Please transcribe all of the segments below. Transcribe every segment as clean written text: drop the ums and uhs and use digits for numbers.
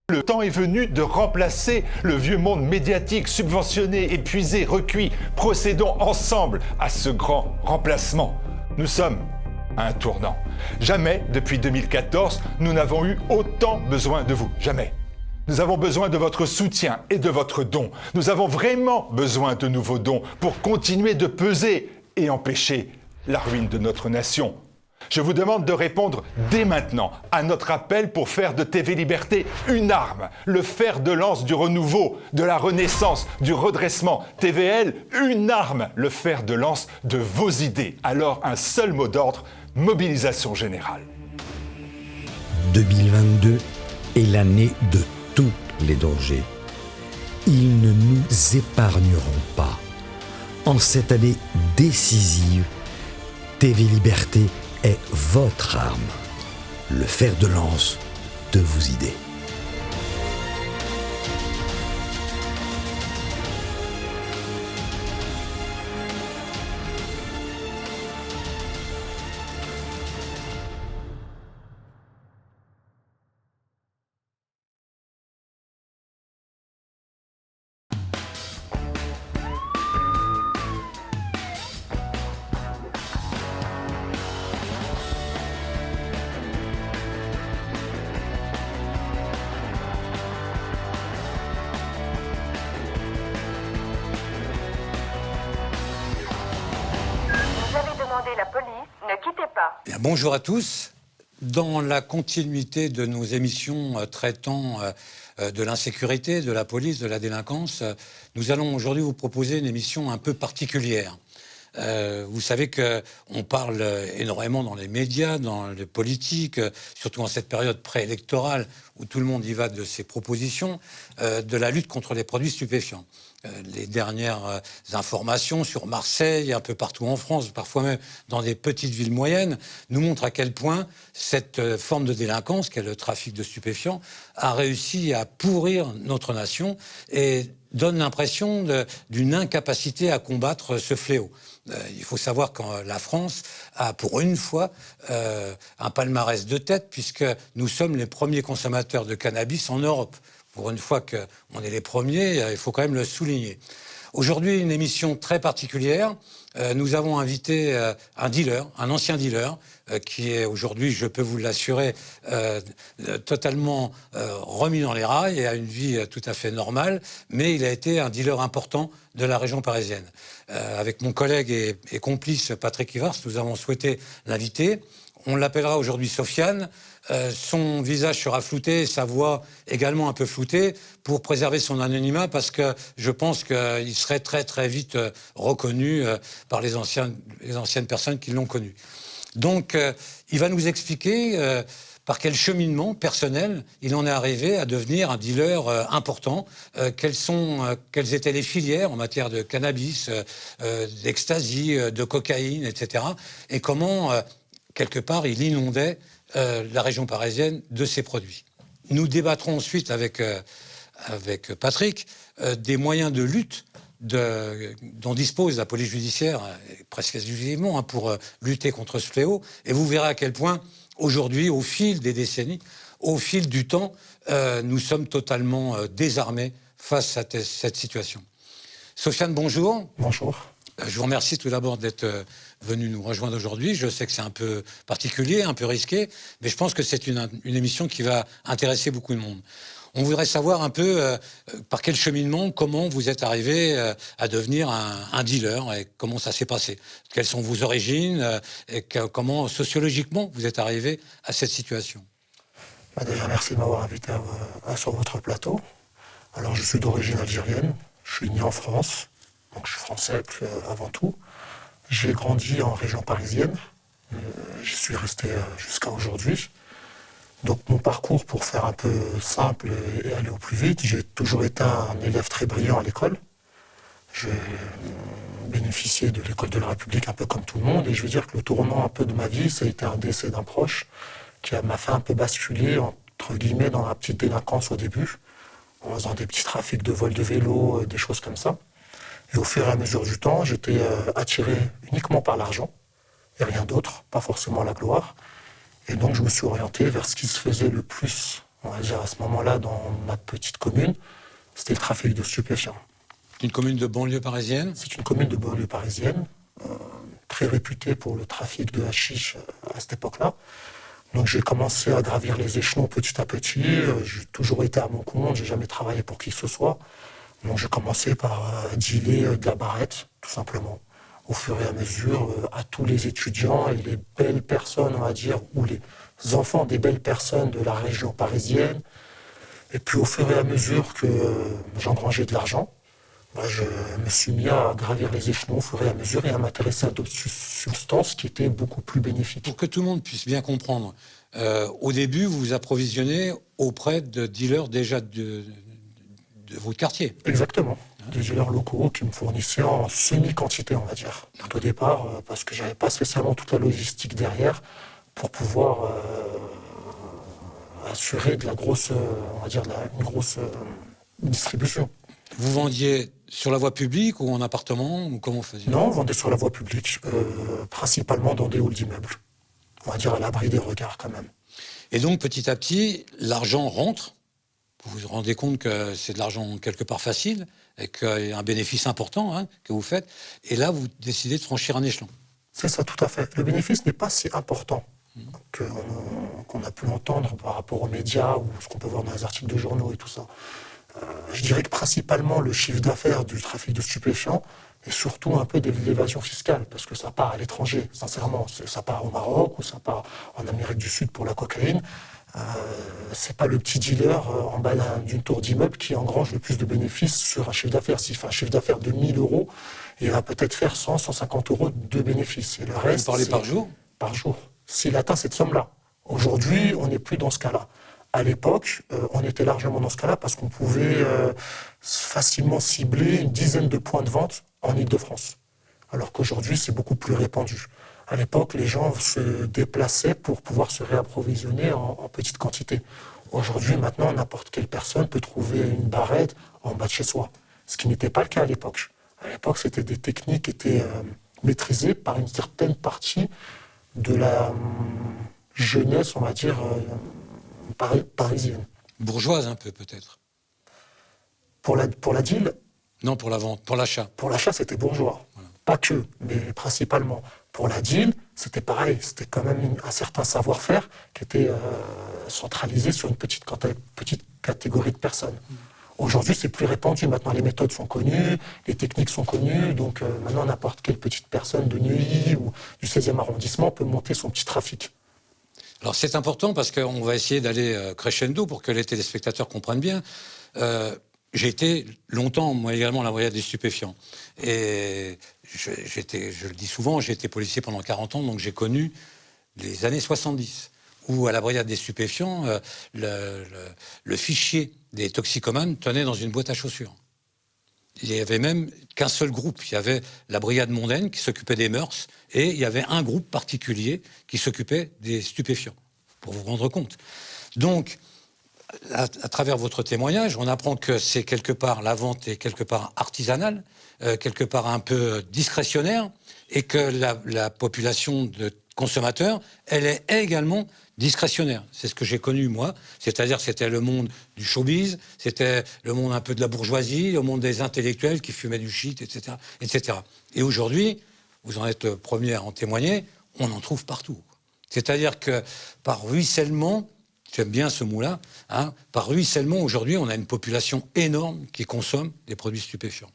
Le temps est venu de remplacer le vieux monde médiatique, subventionné, épuisé, recuit. Procédons ensemble à ce grand remplacement. Nous sommes à un tournant. Jamais, depuis 2014, nous n'avons eu autant besoin de vous. Jamais. Nous avons besoin de votre soutien et de votre don. Nous avons vraiment besoin de nouveaux dons pour continuer de peser et empêcher la ruine de notre nation. Je vous demande de répondre dès maintenant à notre appel pour faire de TV Liberté une arme, le fer de lance du renouveau, de la renaissance, du redressement. TVL, une arme, le fer de lance de vos idées. Alors un seul mot d'ordre, mobilisation générale. 2022 est l'année de tous les dangers. Ils ne nous épargneront pas. En cette année décisive, TV Liberté est votre arme, le fer de lance de vos idées. La police, ne quittez pas. Bien, bonjour à tous. Dans la continuité de nos émissions traitant de l'insécurité, de la police, de la délinquance, nous allons aujourd'hui vous proposer une émission un peu particulière. Vous savez qu'on parle énormément dans les médias, dans les politiques, surtout en cette période préélectorale où tout le monde y va de ses propositions, de la lutte contre les produits stupéfiants. Les dernières informations sur Marseille, un peu partout en France, parfois même dans des petites villes moyennes, nous montrent à quel point cette forme de délinquance, qu'est le trafic de stupéfiants, a réussi à pourrir notre nation et donne l'impression d'une incapacité à combattre ce fléau. Il faut savoir que la France a pour une fois un palmarès de tête, puisque nous sommes les premiers consommateurs de cannabis en Europe. Pour une fois qu'on est les premiers, il faut quand même le souligner. Aujourd'hui, une émission très particulière. Nous avons invité un dealer, un ancien dealer, qui est aujourd'hui, je peux vous l'assurer, totalement remis dans les rails et a une vie tout à fait normale, mais il a été un dealer important de la région parisienne. Avec mon collègue et complice Patrick Ivars, nous avons souhaité l'inviter. On l'appellera aujourd'hui Sofiane. Son visage sera flouté, sa voix également un peu floutée, pour préserver son anonymat, parce que je pense qu'il serait très très vite reconnu par les anciennes personnes qui l'ont connu. Donc, il va nous expliquer par quel cheminement personnel il en est arrivé à devenir un dealer important, quelles étaient les filières en matière de cannabis, d'ecstasy, de cocaïne, etc. Et comment, quelque part, il inondait la région parisienne de ces produits. Nous débattrons ensuite avec Patrick des moyens de lutte dont dispose la police judiciaire, presque exclusivement, pour lutter contre ce fléau. Et vous verrez à quel point, aujourd'hui, au fil des décennies, au fil du temps, nous sommes totalement désarmés face à cette situation. Sofiane, bonjour. Bonjour. Je vous remercie tout d'abord d'être venu nous rejoindre aujourd'hui. Je sais que c'est un peu particulier, un peu risqué, mais je pense que c'est une émission qui va intéresser beaucoup de monde. On voudrait savoir un peu par quel cheminement, comment vous êtes arrivé à devenir un dealer et comment ça s'est passé. Quelles sont vos origines et comment sociologiquement vous êtes arrivé à cette situation. Déjà, merci de m'avoir invité sur votre plateau. Alors, je suis d'origine algérienne. Je suis né en France. Donc, je suis français avant tout. J'ai grandi en région parisienne. J'y suis resté jusqu'à aujourd'hui. Donc, mon parcours, pour faire un peu simple et aller au plus vite, j'ai toujours été un élève très brillant à l'école. J'ai bénéficié de l'école de la République un peu comme tout le monde. Et je veux dire que le tournant un peu de ma vie, ça a été un décès d'un proche qui m'a fait un peu basculer, entre guillemets, dans la petite délinquance au début, en faisant des petits trafics de vol de vélo, des choses comme ça. Et au fur et à mesure du temps, j'étais attiré uniquement par l'argent et rien d'autre, pas forcément la gloire. Et donc je me suis orienté vers ce qui se faisait le plus on va dire à ce moment-là, dans ma petite commune, c'était le trafic de stupéfiants. Une commune de banlieue parisienne? C'est une commune de banlieue parisienne, très réputée pour le trafic de hashish à cette époque-là. Donc j'ai commencé à gravir les échelons petit à petit. J'ai toujours été à mon compte, j'ai jamais travaillé pour qui que ce soit. Donc j'ai commencé par dealer de la barrette, tout simplement. Au fur et à mesure, à tous les étudiants et les belles personnes, on va dire, ou les enfants des belles personnes de la région parisienne. Et puis au fur et à mesure que j'engrangeais de l'argent, je me suis mis à gravir les échelons au fur et à mesure et à m'intéresser à d'autres substances qui étaient beaucoup plus bénéfiques. Pour que tout le monde puisse bien comprendre, au début, vous vous approvisionnez auprès de dealers déjà de votre quartier. Exactement. Des dealers locaux qui me fournissaient en semi-quantité, on va dire. Tout au départ, parce que j'avais pas spécialement toute la logistique derrière pour pouvoir assurer de la grosse, on va dire, une grosse distribution. Vous vendiez sur la voie publique ou en appartement ou comment vous faisiez? Non, on vendait sur la voie publique, principalement dans des halls d'immeubles. On va dire à l'abri des regards quand même. Et donc petit à petit, l'argent rentre. Vous vous rendez compte que c'est de l'argent quelque part facile et qu'il y a un bénéfice important que vous faites. Et là, vous décidez de franchir un échelon. C'est ça, tout à fait. Le bénéfice n'est pas si important qu'on a pu l'entendre par rapport aux médias ou ce qu'on peut voir dans les articles de journaux et tout ça. Je dirais que principalement le chiffre d'affaires du trafic de stupéfiants et surtout un peu de l'évasion fiscale, parce que ça part à l'étranger, sincèrement. Ça part au Maroc ou ça part en Amérique du Sud pour la cocaïne. C'est pas le petit dealer en bas d'une tour d'immeuble qui engrange le plus de bénéfices sur un chiffre d'affaires. S'il fait un chiffre d'affaires de 1 000 euros, il va peut-être faire 100, 150 euros de bénéfices. Et le reste, vous parlez par jour? Par jour. S'il atteint cette somme-là. Aujourd'hui, on n'est plus dans ce cas-là. À l'époque, on était largement dans ce cas-là parce qu'on pouvait facilement cibler une dizaine de points de vente en Ile-de-France. Alors qu'aujourd'hui, c'est beaucoup plus répandu. À l'époque, les gens se déplaçaient pour pouvoir se réapprovisionner en petite quantité. Aujourd'hui, maintenant, n'importe quelle personne peut trouver une barrette en bas de chez soi. Ce qui n'était pas le cas à l'époque. À l'époque, c'était des techniques qui étaient maîtrisées par une certaine partie de la jeunesse, on va dire, parisienne. Bourgeoise un peu, peut-être. Pour la deal? Non, pour la vente, pour l'achat. Pour l'achat, c'était bourgeois. Voilà. Pas que, mais principalement. Pour la deal, c'était pareil. C'était quand même un certain savoir-faire qui était centralisé sur une petite catégorie de personnes. Aujourd'hui, c'est plus répandu. Maintenant, les méthodes sont connues, les techniques sont connues. Donc, maintenant, n'importe quelle petite personne de Neuilly ou du 16e arrondissement peut monter son petit trafic. Alors, c'est important parce qu'on va essayer d'aller crescendo pour que les téléspectateurs comprennent bien. J'ai été longtemps, moi également, à la brigade des stupéfiants. Et je le dis souvent, j'ai été policier pendant 40 ans, donc j'ai connu les années 70, où à la brigade des stupéfiants, le fichier des toxicomanes tenait dans une boîte à chaussures. Il n'y avait même qu'un seul groupe. Il y avait la brigade mondaine qui s'occupait des mœurs, et il y avait un groupe particulier qui s'occupait des stupéfiants, pour vous rendre compte. Donc, à travers votre témoignage, on apprend que c'est quelque part, la vente est quelque part artisanale, quelque part un peu discrétionnaire, et que la population de consommateurs, elle est également discrétionnaire. C'est ce que j'ai connu, moi. C'est-à-dire que c'était le monde du showbiz, c'était le monde un peu de la bourgeoisie, le monde des intellectuels qui fumaient du shit, etc. etc. Et aujourd'hui, vous en êtes le premier à en témoigner, on en trouve partout. C'est-à-dire que par ruissellement, j'aime bien ce mot-là, par ruissellement, aujourd'hui, on a une population énorme qui consomme des produits stupéfiants.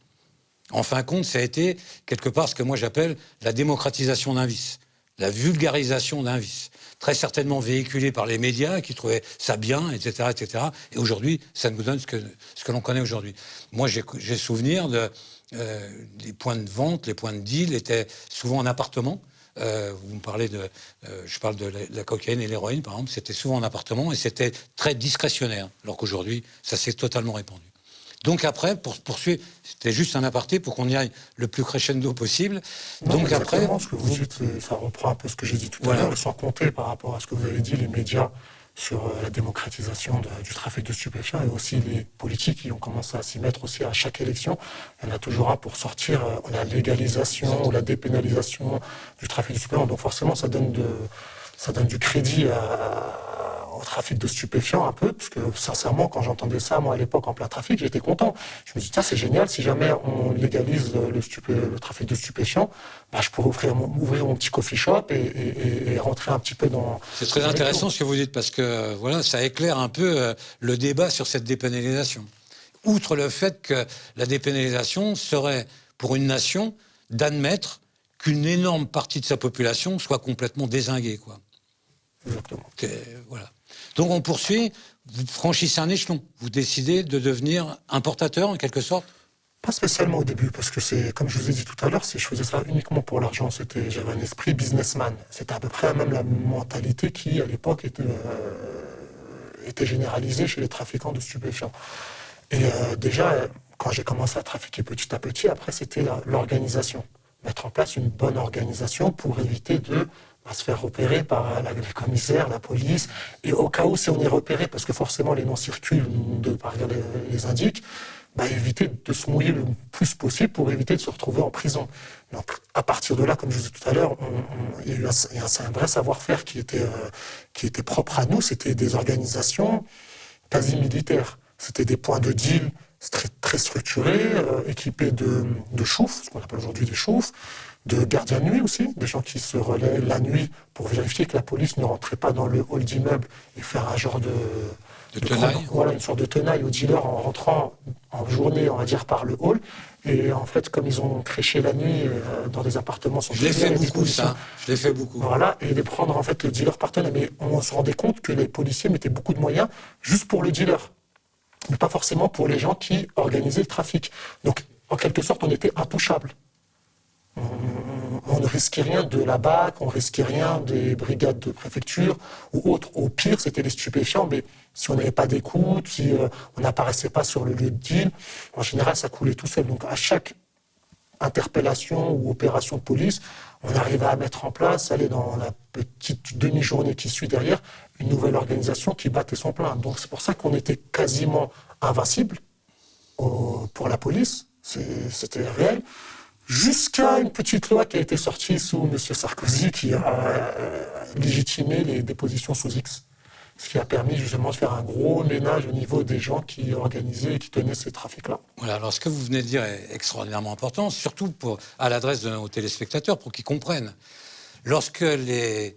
En fin de compte, ça a été quelque part ce que moi j'appelle la démocratisation d'un vice, la vulgarisation d'un vice, très certainement véhiculé par les médias qui trouvaient ça bien, etc., etc. Et aujourd'hui, ça nous donne ce que l'on connaît aujourd'hui. Moi, j'ai souvenir des points de vente, les points de deal étaient souvent en appartement. Vous me parlez je parle de la cocaïne et l'héroïne, par exemple, c'était souvent en appartement et c'était très discrétionnaire, alors qu'aujourd'hui, ça s'est totalement répandu. Donc après, pour poursuivre, c'était juste un aparté pour qu'on y aille le plus crescendo possible. Non, donc après, ce que vous dites, ça reprend un peu ce que j'ai dit tout à l'heure, sans compter par rapport à ce que vous avez dit, les médias sur la démocratisation du trafic de stupéfiants et aussi les politiques qui ont commencé à s'y mettre aussi à chaque élection. Il y en a toujours un pour sortir la légalisation ou la dépénalisation du trafic de stupéfiants. Donc forcément, ça donne du crédit au trafic de stupéfiants un peu, parce que sincèrement, quand j'entendais ça, moi à l'époque en plein trafic, j'étais content. Je me dis, tiens, c'est génial, si jamais on légalise le trafic de stupéfiants, bah, je pourrais ouvrir mon petit coffee shop et rentrer un petit peu dans... C'est très intéressant ce que vous dites, parce que voilà, ça éclaire un peu le débat sur cette dépénalisation. Outre le fait que la dépénalisation serait, pour une nation, d'admettre qu'une énorme partie de sa population soit complètement dézinguée, quoi. Exactement. Voilà. Donc on poursuit, vous franchissez un échelon, vous décidez de devenir importateur en quelque sorte. Pas spécialement au début, parce que c'est, comme je vous ai dit tout à l'heure, je faisais ça uniquement pour l'argent. J'avais un esprit businessman. C'était à peu près même la mentalité qui, à l'époque, était généralisée chez les trafiquants de stupéfiants. Et déjà, quand j'ai commencé à trafiquer petit à petit, après, c'était l'organisation. Mettre en place une bonne organisation pour éviter de se faire repérer par les commissaires, la police, et au cas où, si on est repéré, parce que forcément les noms circulent, par exemple les indiquent, éviter de se mouiller le plus possible pour éviter de se retrouver en prison. Donc, à partir de là, comme je vous ai dit tout à l'heure, il y a eu un vrai savoir-faire qui était propre à nous. C'était des organisations quasi militaires. C'était des points de deal très, très structurés, équipés de choufs, ce qu'on appelle aujourd'hui des choufs, de gardiens de nuit aussi, des gens qui se relaient la nuit pour vérifier que la police ne rentrait pas dans le hall d'immeuble et faire un genre de tenaille. Voilà, une sorte de tenaille aux dealers en rentrant en journée, on va dire, par le hall. Et en fait, comme ils ont créché la nuit dans des appartements... Je l'ai fait beaucoup, ça. Je l'ai fait beaucoup. Voilà, et de prendre en fait le dealer partenaire. Mais on se rendait compte que les policiers mettaient beaucoup de moyens juste pour le dealer, mais pas forcément pour les gens qui organisaient le trafic. Donc, en quelque sorte, on était intouchables. On ne risquait rien de la BAC, on ne risquait rien des brigades de préfecture ou autres. Au pire, c'était les stupéfiants, mais si on n'avait pas d'écoute, si on n'apparaissait pas sur le lieu de deal, en général, ça coulait tout seul. Donc, à chaque interpellation ou opération de police, on arrivait à mettre en place, aller dans la petite demi-journée qui suit derrière, une nouvelle organisation qui battait son plein. Donc, c'est pour ça qu'on était quasiment invincible pour la police. C'était réel. Jusqu'à une petite loi qui a été sortie sous M. Sarkozy qui a légitimé les dépositions sous X. Ce qui a permis justement de faire un gros ménage au niveau des gens qui organisaient et qui tenaient ces trafics-là. Voilà, alors ce que vous venez de dire est extraordinairement important, surtout à l'adresse de nos téléspectateurs, pour qu'ils comprennent. Lorsque les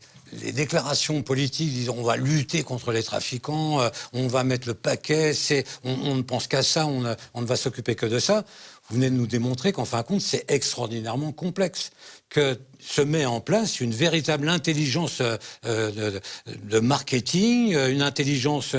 déclarations politiques disent on va lutter contre les trafiquants, on va mettre le paquet, on ne pense qu'à ça, on ne va s'occuper que de ça, vous venez de nous démontrer qu'en fin de compte, c'est extraordinairement complexe, que se met en place une véritable intelligence de marketing, une intelligence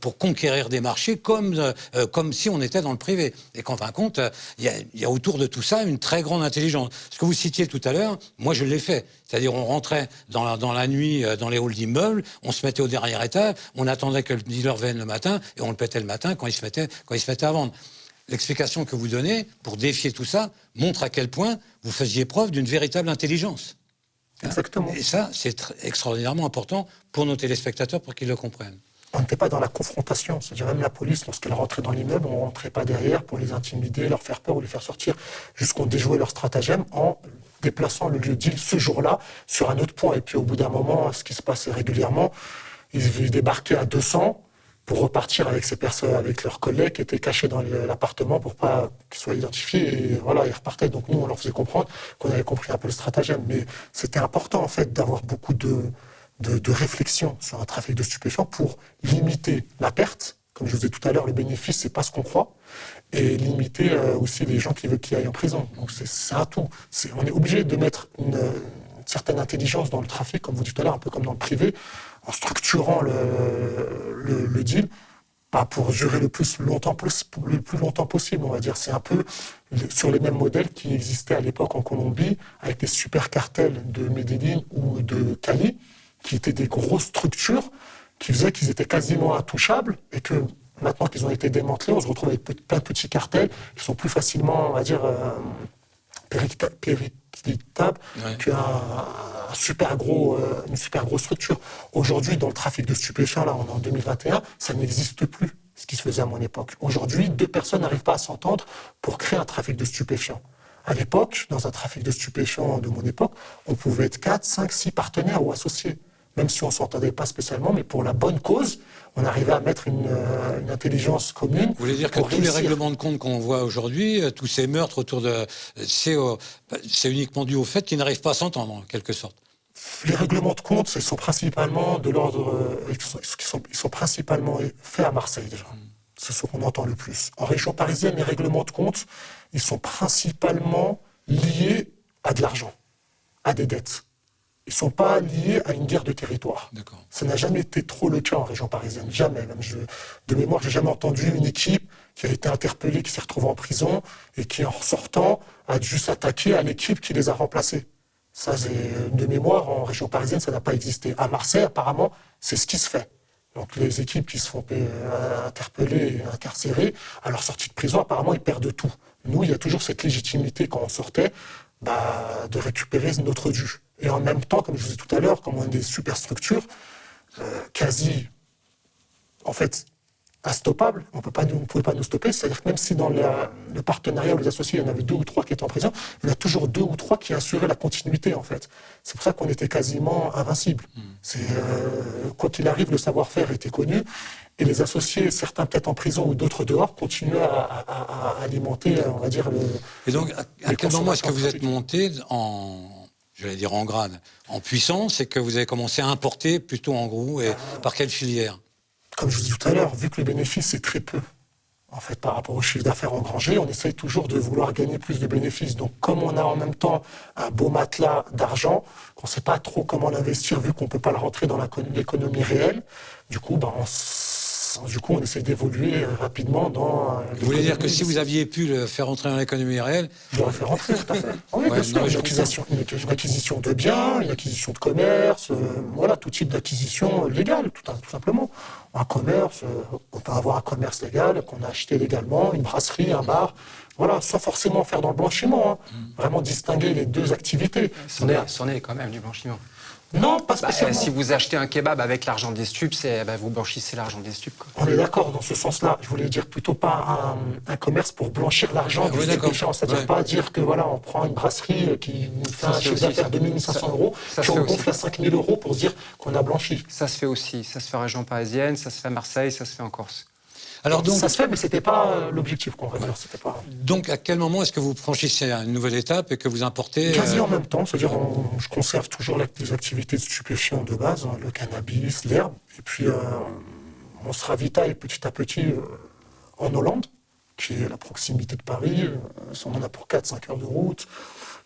pour conquérir des marchés, comme si on était dans le privé. Et qu'en fin de compte, il y a autour de tout ça une très grande intelligence. Ce que vous citiez tout à l'heure, moi je l'ai fait. C'est-à-dire on rentrait dans la nuit dans les halls d'immeubles, on se mettait au dernier étage, on attendait que le dealer vienne le matin, et on le pétait le matin quand il se mettait à vendre. L'explication que vous donnez, pour défier tout ça, montre à quel point vous faisiez preuve d'une véritable intelligence. Exactement. Et ça, c'est extraordinairement important pour nos téléspectateurs, pour qu'ils le comprennent. On n'était pas dans la confrontation. C'est-à-dire même la police, lorsqu'elle rentrait dans l'immeuble, on ne rentrait pas derrière pour les intimider, leur faire peur ou les faire sortir. Juste qu'on déjouait leur stratagème en déplaçant le lieu de deal ce jour-là sur un autre point. Et puis au bout d'un moment, ce qui se passait régulièrement, ils débarquaient à 200 pour repartir avec ces personnes, avec leurs collègues qui étaient cachés dans l'appartement pour pas qu'ils soient identifiés. Et voilà, ils repartaient. Donc nous, on leur faisait comprendre qu'on avait compris un peu le stratagème. Mais c'était important, en fait, d'avoir beaucoup de réflexion sur un trafic de stupéfiants pour limiter la perte. Comme je vous disais tout à l'heure, le bénéfice, c'est pas ce qu'on croit. Et limiter aussi les gens qui veulent qu'ils aillent en prison. Donc c'est un tout. On est obligé de mettre une certaine intelligence dans le trafic, comme vous dites tout à l'heure, un peu comme dans le privé, en structurant le deal, pas pour durer le plus longtemps possible, on va dire. C'est un peu sur les mêmes modèles qui existaient à l'époque en Colombie, avec les super cartels de Medellín ou de Cali, qui étaient des grosses structures qui faisaient qu'ils étaient quasiment intouchables, et que maintenant qu'ils ont été démantelés, on se retrouve avec plein de petits cartels qui sont plus facilement, on va dire, périclitables qu'une super grosse structure. Aujourd'hui, dans le trafic de stupéfiants, là, on est en 2021, ça n'existe plus, ce qui se faisait à mon époque. Aujourd'hui, 2 personnes n'arrivent pas à s'entendre pour créer un trafic de stupéfiants. À l'époque, dans un trafic de stupéfiants de mon époque, on pouvait être 4, 5, 6 partenaires ou associés. même si on ne s'entendait pas spécialement, mais pour la bonne cause, on arrivait à mettre une intelligence commune. Vous voulez dire que tous les règlements de compte qu'on voit aujourd'hui, tous ces meurtres autour de... C'est uniquement dû au fait qu'ils n'arrivent pas à s'entendre, en quelque sorte. Les règlements de compte, ils sont principalement de l'ordre... Ils sont principalement faits à Marseille, déjà. C'est ce qu'on entend le plus. En région parisienne, les règlements de compte, ils sont principalement liés à de l'argent, à des dettes. Ils ne sont pas liés à une guerre de territoire. D'accord. Ça n'a jamais été trop le cas en région parisienne, jamais. Même de mémoire, je n'ai jamais entendu une équipe qui a été interpellée, qui s'est retrouvée en prison et qui, en ressortant, a dû s'attaquer à l'équipe qui les a remplacés. Ça, de mémoire, en région parisienne, ça n'a pas existé. À Marseille, apparemment, c'est ce qui se fait. Donc les équipes qui se font interpeller et incarcérer, à leur sortie de prison, apparemment, ils perdent tout. Nous, il y a toujours cette légitimité, quand on sortait, de récupérer notre dû. Et en même temps, comme je vous disais tout à l'heure, comme on est des superstructures, quasi, en fait, instoppables, on ne pouvait pas nous stopper. C'est-à-dire que même si dans le partenariat ou les associés, il y en avait 2 ou 3 qui étaient en prison, il y en a toujours 2 ou 3 qui assuraient la continuité, en fait. C'est pour ça qu'on était quasiment invincibles. Quoi qu'il arrive, le savoir-faire était connu. Et les associés, certains peut-être en prison ou d'autres dehors, continuaient à alimenter, on va dire, Et donc, à quel moment est-ce que vous êtes monté en grade, en puissance, et que vous avez commencé à importer plutôt en gros, et par quelle filière? Comme je vous dis tout à l'heure, vu que le bénéfice est très peu, en fait, par rapport au chiffre d'affaires engrangé, on essaye toujours de vouloir gagner plus de bénéfices. Donc, comme on a en même temps un beau matelas d'argent, qu'on ne sait pas trop comment l'investir, vu qu'on ne peut pas le rentrer dans l'économie réelle, du coup, on essaie d'évoluer rapidement dans... Vous voulez dire que si vous aviez pu le faire rentrer dans l'économie réelle... Je l'aurais fait rentrer, tout à fait. Oui, bien sûr, une acquisition de biens, une acquisition de commerce, voilà, tout type d'acquisition légale, tout simplement. Un commerce, on peut avoir un commerce légal, qu'on a acheté légalement, une brasserie, un bar, voilà, sans forcément faire dans le blanchiment, vraiment distinguer les 2 activités. C'en est quand même du blanchiment. Non, pas spécialement. Si vous achetez un kebab avec l'argent des stupes, vous blanchissez l'argent des stupes. Quoi. On est d'accord dans ce sens-là. Je voulais dire plutôt pas un commerce pour blanchir l'argent des stupéfiants. C'est-à-dire pas dire que voilà, on prend une brasserie qui fait un chiffre d'affaires de 2 500 €, puis on gonfle à 5 000 € pour se dire qu'on a blanchi. Ça se fait aussi. Ça se fait en région parisienne, ça se fait à Marseille, ça se fait en Corse. Alors donc, ça se fait, mais c'était pas l'objectif qu'on va dire. C'était pas... Donc, à quel moment est-ce que vous franchissez une nouvelle étape et que vous importez... Quasi en même temps, c'est-à-dire je conserve toujours les activités de stupéfiants de base, le cannabis, l'herbe, et puis on se ravitaille petit à petit en Hollande, qui est à la proximité de Paris, on en a pour 4-5 heures de route,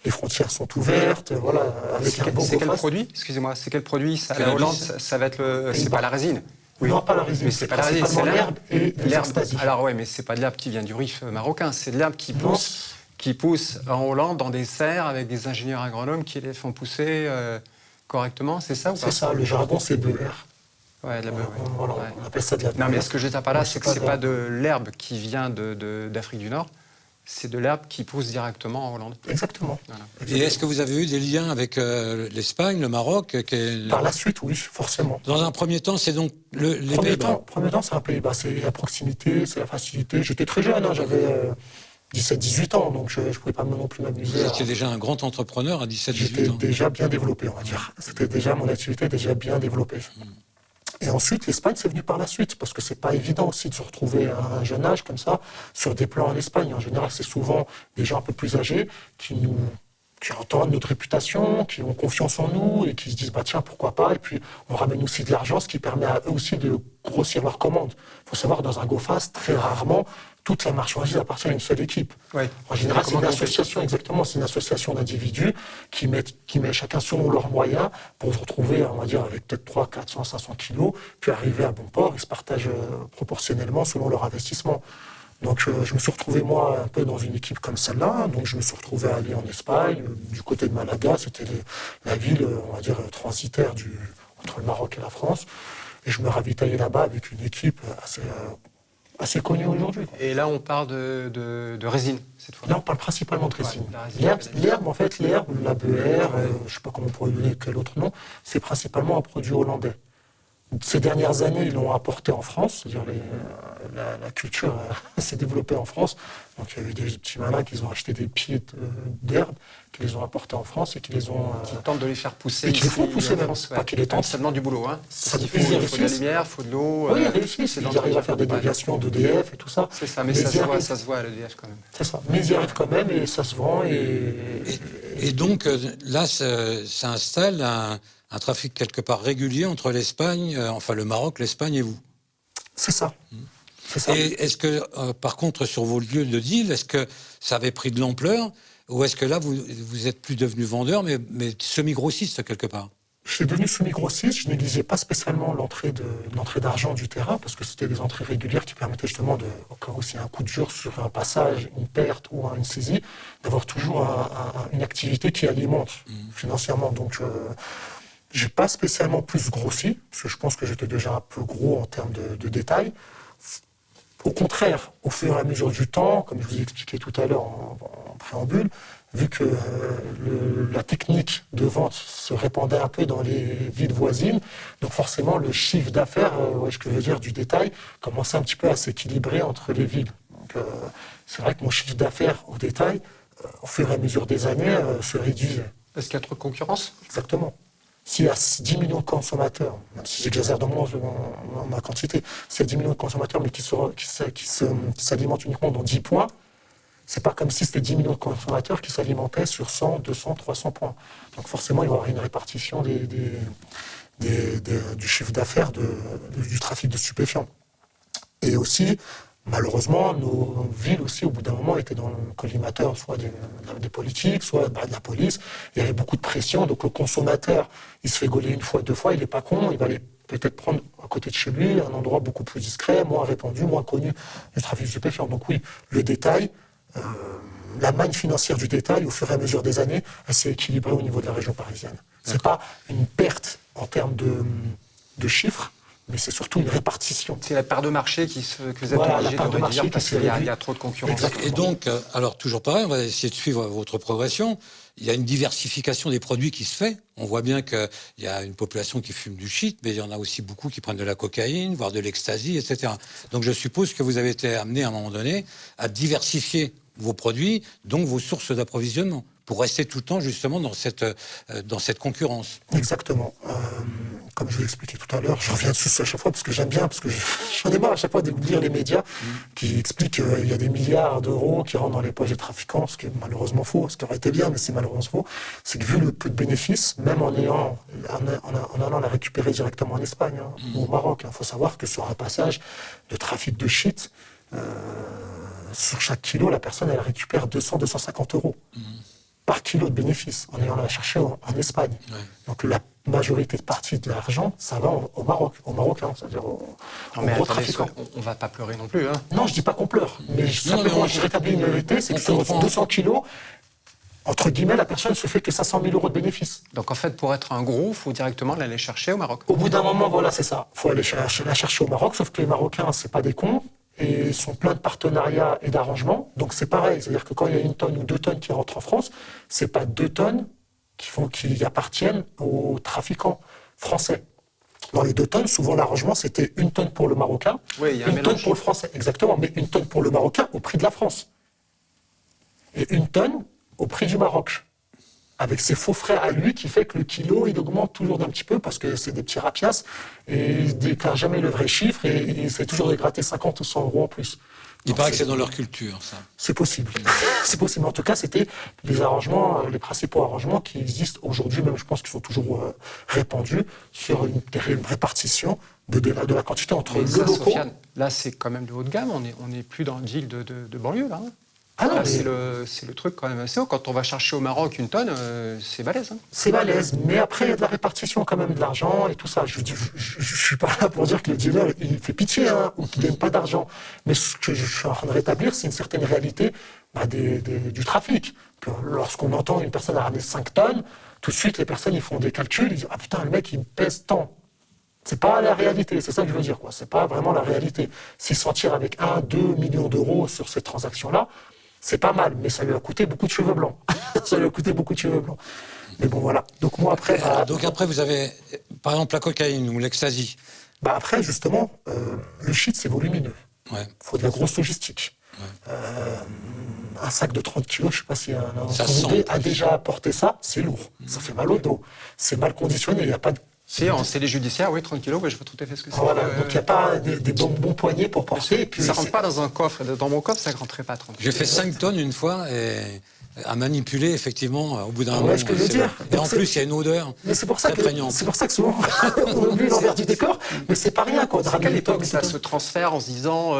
les frontières sont ouvertes, voilà, avec un beau C'est quel produit? Excusez-moi, c'est quel produit? La Hollande, ça va être c'est pas la résine? Oui. Non, pas la résine, c'est principalement l'herbe et les extasies. Alors ouais, mais c'est pas de l'herbe qui vient du Rif marocain, c'est de l'herbe qui pousse en Hollande dans des serres avec des ingénieurs agronomes qui les font pousser correctement, c'est ça ou pas? C'est ça, le jargon c'est BER. Ouais, de la BER. Voilà, on appelle ça de la BER. Non, mais ce que je veux dire par là, c'est que c'est pas de l'herbe qui vient d'Afrique du Nord, c'est de l'herbe qui pousse directement en Hollande. Exactement. Voilà. Et est-ce que vous avez eu des liens avec l'Espagne, le Maroc Par la suite, oui, forcément. Dans un premier temps, c'est donc les Pays-Bas. Premier temps, c'est un Pays-Bas. C'est la proximité, c'est la facilité. J'étais très jeune, j'avais 17-18 ans, donc je ne pouvais pas non plus m'amuser. Vous étiez déjà un grand entrepreneur à 17-18 ans. J'étais déjà bien développé, on va dire. C'était déjà mon activité déjà bien développée. Et ensuite, l'Espagne, c'est venu par la suite, parce que c'est pas évident aussi de se retrouver à un jeune âge comme ça, sur des plans en Espagne. En général, c'est souvent des gens un peu plus âgés qui entendent notre réputation, qui ont confiance en nous et qui se disent tiens, pourquoi pas. Et puis, on ramène aussi de l'argent, ce qui permet à eux aussi de grossir leurs commandes. Il faut savoir, dans un GoFast, très rarement, toute la marchandise appartient à une seule équipe. Ouais. En général, c'est une association, exactement, c'est une association d'individus qui met chacun selon leurs moyens pour se retrouver, on va dire, avec peut-être 300, 400, 500 kilos, puis arriver à bon port. Ils se partagent proportionnellement selon leur investissement. Donc je me suis retrouvé, moi, un peu dans une équipe comme celle-là. Donc je me suis retrouvé à aller en Espagne, du côté de Malaga. C'était la ville, on va dire, transitaire entre le Maroc et la France. Et je me ravitaillais là-bas avec une équipe assez connue aujourd'hui. Et là, on parle de résine, cette fois. Là, on parle principalement de résine. Ouais, l'herbe, en fait, l'herbe, la BER, je ne sais pas comment on pourrait donner quel autre nom, c'est principalement un produit hollandais. Ces dernières années, ils l'ont apporté en France, c'est-à-dire la culture s'est développée en France. Donc il y a eu des petits malins qui ont acheté des pieds d'herbe, qui les ont apportés en France et qui les ont... Qui tentent de les faire pousser. Et qui les font pousser même, France, pas qu'ils les tentent. Ça demande du boulot. Hein. Ça il faut de la lumière, il faut de l'eau. Oui, ils réussissent. Ils arrivent à faire des déviations d'EDF et tout ça. C'est ça, mais ça se voit à l'EDF quand même. C'est ça. Mais ils y arrivent quand même et ça se vend. Et donc là, ça installe un trafic quelque part régulier entre l'Espagne, enfin le Maroc, l'Espagne et vous. C'est ça. C'est ça. Et est-ce que, par contre, sur vos lieux de deal, est-ce que ça avait pris de l'ampleur ou est-ce que là, vous êtes plus devenu vendeur, mais semi-grossiste quelque part? Je suis devenu semi-grossiste, je négligeais pas spécialement l'entrée d'argent du terrain, parce que c'était des entrées régulières qui permettaient justement, au cas où s'il y a un coup de dur sur un passage, une perte ou une saisie, d'avoir toujours une activité qui alimente financièrement. Donc, j'ai pas spécialement plus grossi, parce que je pense que j'étais déjà un peu gros en termes de détails. Au contraire, au fur et à mesure du temps, comme je vous ai expliqué tout à l'heure en préambule, vu que la technique de vente se répandait un peu dans les villes voisines, donc forcément le chiffre d'affaires, du détail, commençait un petit peu à s'équilibrer entre les villes. Donc c'est vrai que mon chiffre d'affaires au détail, au fur et à mesure des années, se réduisait. Est-ce qu'il y a trop de concurrence? Exactement. S'il y a 10 millions de consommateurs, même si j'exagère dans ma quantité, s'il y a 10 millions de consommateurs mais qui s'alimentent uniquement dans 10 points, c'est pas comme si c'était 10 millions de consommateurs qui s'alimentaient sur 100, 200, 300 points. Donc forcément, il va y avoir une répartition du chiffre d'affaires du trafic de stupéfiants. Et aussi, malheureusement, nos villes aussi, au bout d'un moment, étaient dans le collimateur, soit des politiques, soit de la police. Il y avait beaucoup de pression, donc le consommateur, il se fait gauler une fois, deux fois, il n'est pas con, il va aller peut-être prendre à côté de chez lui un endroit beaucoup plus discret, moins répandu, moins connu du trafic de stupéfiants. Donc oui, le détail, la manne financière du détail, au fur et à mesure des années, elle s'est équilibrée au niveau de la région parisienne. Ce n'est pas une perte en termes de chiffres, mais c'est surtout une répartition. C'est la part de marché que vous êtes obligé de réduire parce qu'il y a trop de concurrence. Exactement. Et donc, alors toujours pareil, on va essayer de suivre votre progression. Il y a une diversification des produits qui se fait. On voit bien qu'il y a une population qui fume du shit, mais il y en a aussi beaucoup qui prennent de la cocaïne, voire de l'ecstasy, etc. Donc je suppose que vous avez été amené à un moment donné à diversifier vos produits, donc vos sources d'approvisionnement, pour rester tout le temps justement dans cette concurrence. Exactement. Comme je l'ai expliqué tout à l'heure, je reviens dessus à chaque fois parce que j'aime bien, parce que j'en ai marre à chaque fois de lire les médias qui expliquent qu'il y a des milliards d'euros qui rentrent dans les poches des trafiquants, ce qui est malheureusement faux, ce qui aurait été bien, mais c'est malheureusement faux. C'est que vu le peu de bénéfices, même en allant la récupérer directement en Espagne ou au Maroc, il faut savoir que sur un passage de trafic de shit, sur chaque kilo, la personne elle récupère 200-250 euros. Par kilo de bénéfices, en allant la chercher en Espagne. Ouais. Donc la majorité de partie de l'argent, ça va au Maroc, aux Marocains, c'est-à-dire aux gros trafiquants. On ne va pas pleurer non plus. Hein. Non, je ne dis pas qu'on pleure, mais simplement je rétablis une vérité, c'est que sur 200 kilos, entre guillemets, la personne ne se fait que 500 000 euros de bénéfices. Donc en fait, pour être un gros, il faut directement l'aller chercher au Maroc. Au bout d'un moment, voilà, c'est ça. Il faut aller la chercher au Maroc, sauf que les Marocains, ce n'est pas des cons. Et ils sont pleins de partenariats et d'arrangements. Donc c'est pareil, c'est-à-dire que quand il y a 1 tonne ou 2 tonnes qui rentrent en France, c'est pas 2 tonnes qui appartiennent aux trafiquants français. Dans les 2 tonnes, souvent l'arrangement c'était 1 tonne pour le Marocain, 1 tonne pour le Français, exactement, mais 1 tonne pour le Marocain au prix de la France. Et 1 tonne au prix du Maroc. Avec ses faux frais à lui, qui fait que le kilo, il augmente toujours d'un petit peu, parce que c'est des petits rapias, et il ne déclare jamais le vrai chiffre, et il essaie toujours de gratter 50 ou 100 euros en plus. Il paraît que c'est dans leur culture, ça. C'est possible. C'est possible. En tout cas, c'était les arrangements, les principaux arrangements qui existent aujourd'hui, même je pense qu'ils sont toujours répandus, sur une répartition de la quantité entre le local. Sofiane, là, c'est quand même de haut de gamme, on n'est plus dans le deal de banlieue, là. Ah non, c'est le truc quand même assez haut. Quand on va chercher au Maroc 1 tonne, c'est balèze. Hein. C'est balèze, mais après il y a de la répartition quand même de l'argent et tout ça. Je suis pas là pour dire que le dealer il fait pitié ou qu'il gagne pas d'argent. Mais ce que je suis en train de rétablir, c'est une certaine réalité du trafic. Que lorsqu'on entend une personne a ramené 5 tonnes, tout de suite les personnes ils font des calculs, ils disent ah putain le mec il pèse tant. C'est pas la réalité, c'est ça que je veux dire quoi. C'est pas vraiment la réalité. S'il s'en tire avec 1-2 millions d'euros sur cette transaction-là. C'est pas mal, mais ça lui a coûté beaucoup de cheveux blancs. Ça lui a coûté beaucoup de cheveux blancs. Mais bon, voilà. Donc moi, après... donc après, vous avez, par exemple, la cocaïne ou l'ecstasy. Après, justement, le shit, c'est volumineux. Ouais. Il faut de la grosse logistique. Un sac de 30 kilos, je ne sais pas si un a déjà porté ça, c'est lourd. Ça fait mal au dos. C'est mal conditionné, il n'y a pas de... Si, en scellé judiciaire, oui, 30 kilos, je vois tout à fait ce que c'est. Voilà, donc il n'y a pas des bons poignets pour porter. Et puis ça ne rentre pas dans un coffre. Dans mon coffre, ça ne rentrait pas 30 kilos. J'ai fait 5 tonnes une fois et à manipuler, effectivement, au bout d'un moment. Ouais, ce que je veux dire. Et en plus, il y a une odeur très prégnante. C'est pour ça que souvent, on oublie l'envers du décor, mais c'est pas rien, quoi. À quelle époque ça se transfère en se disant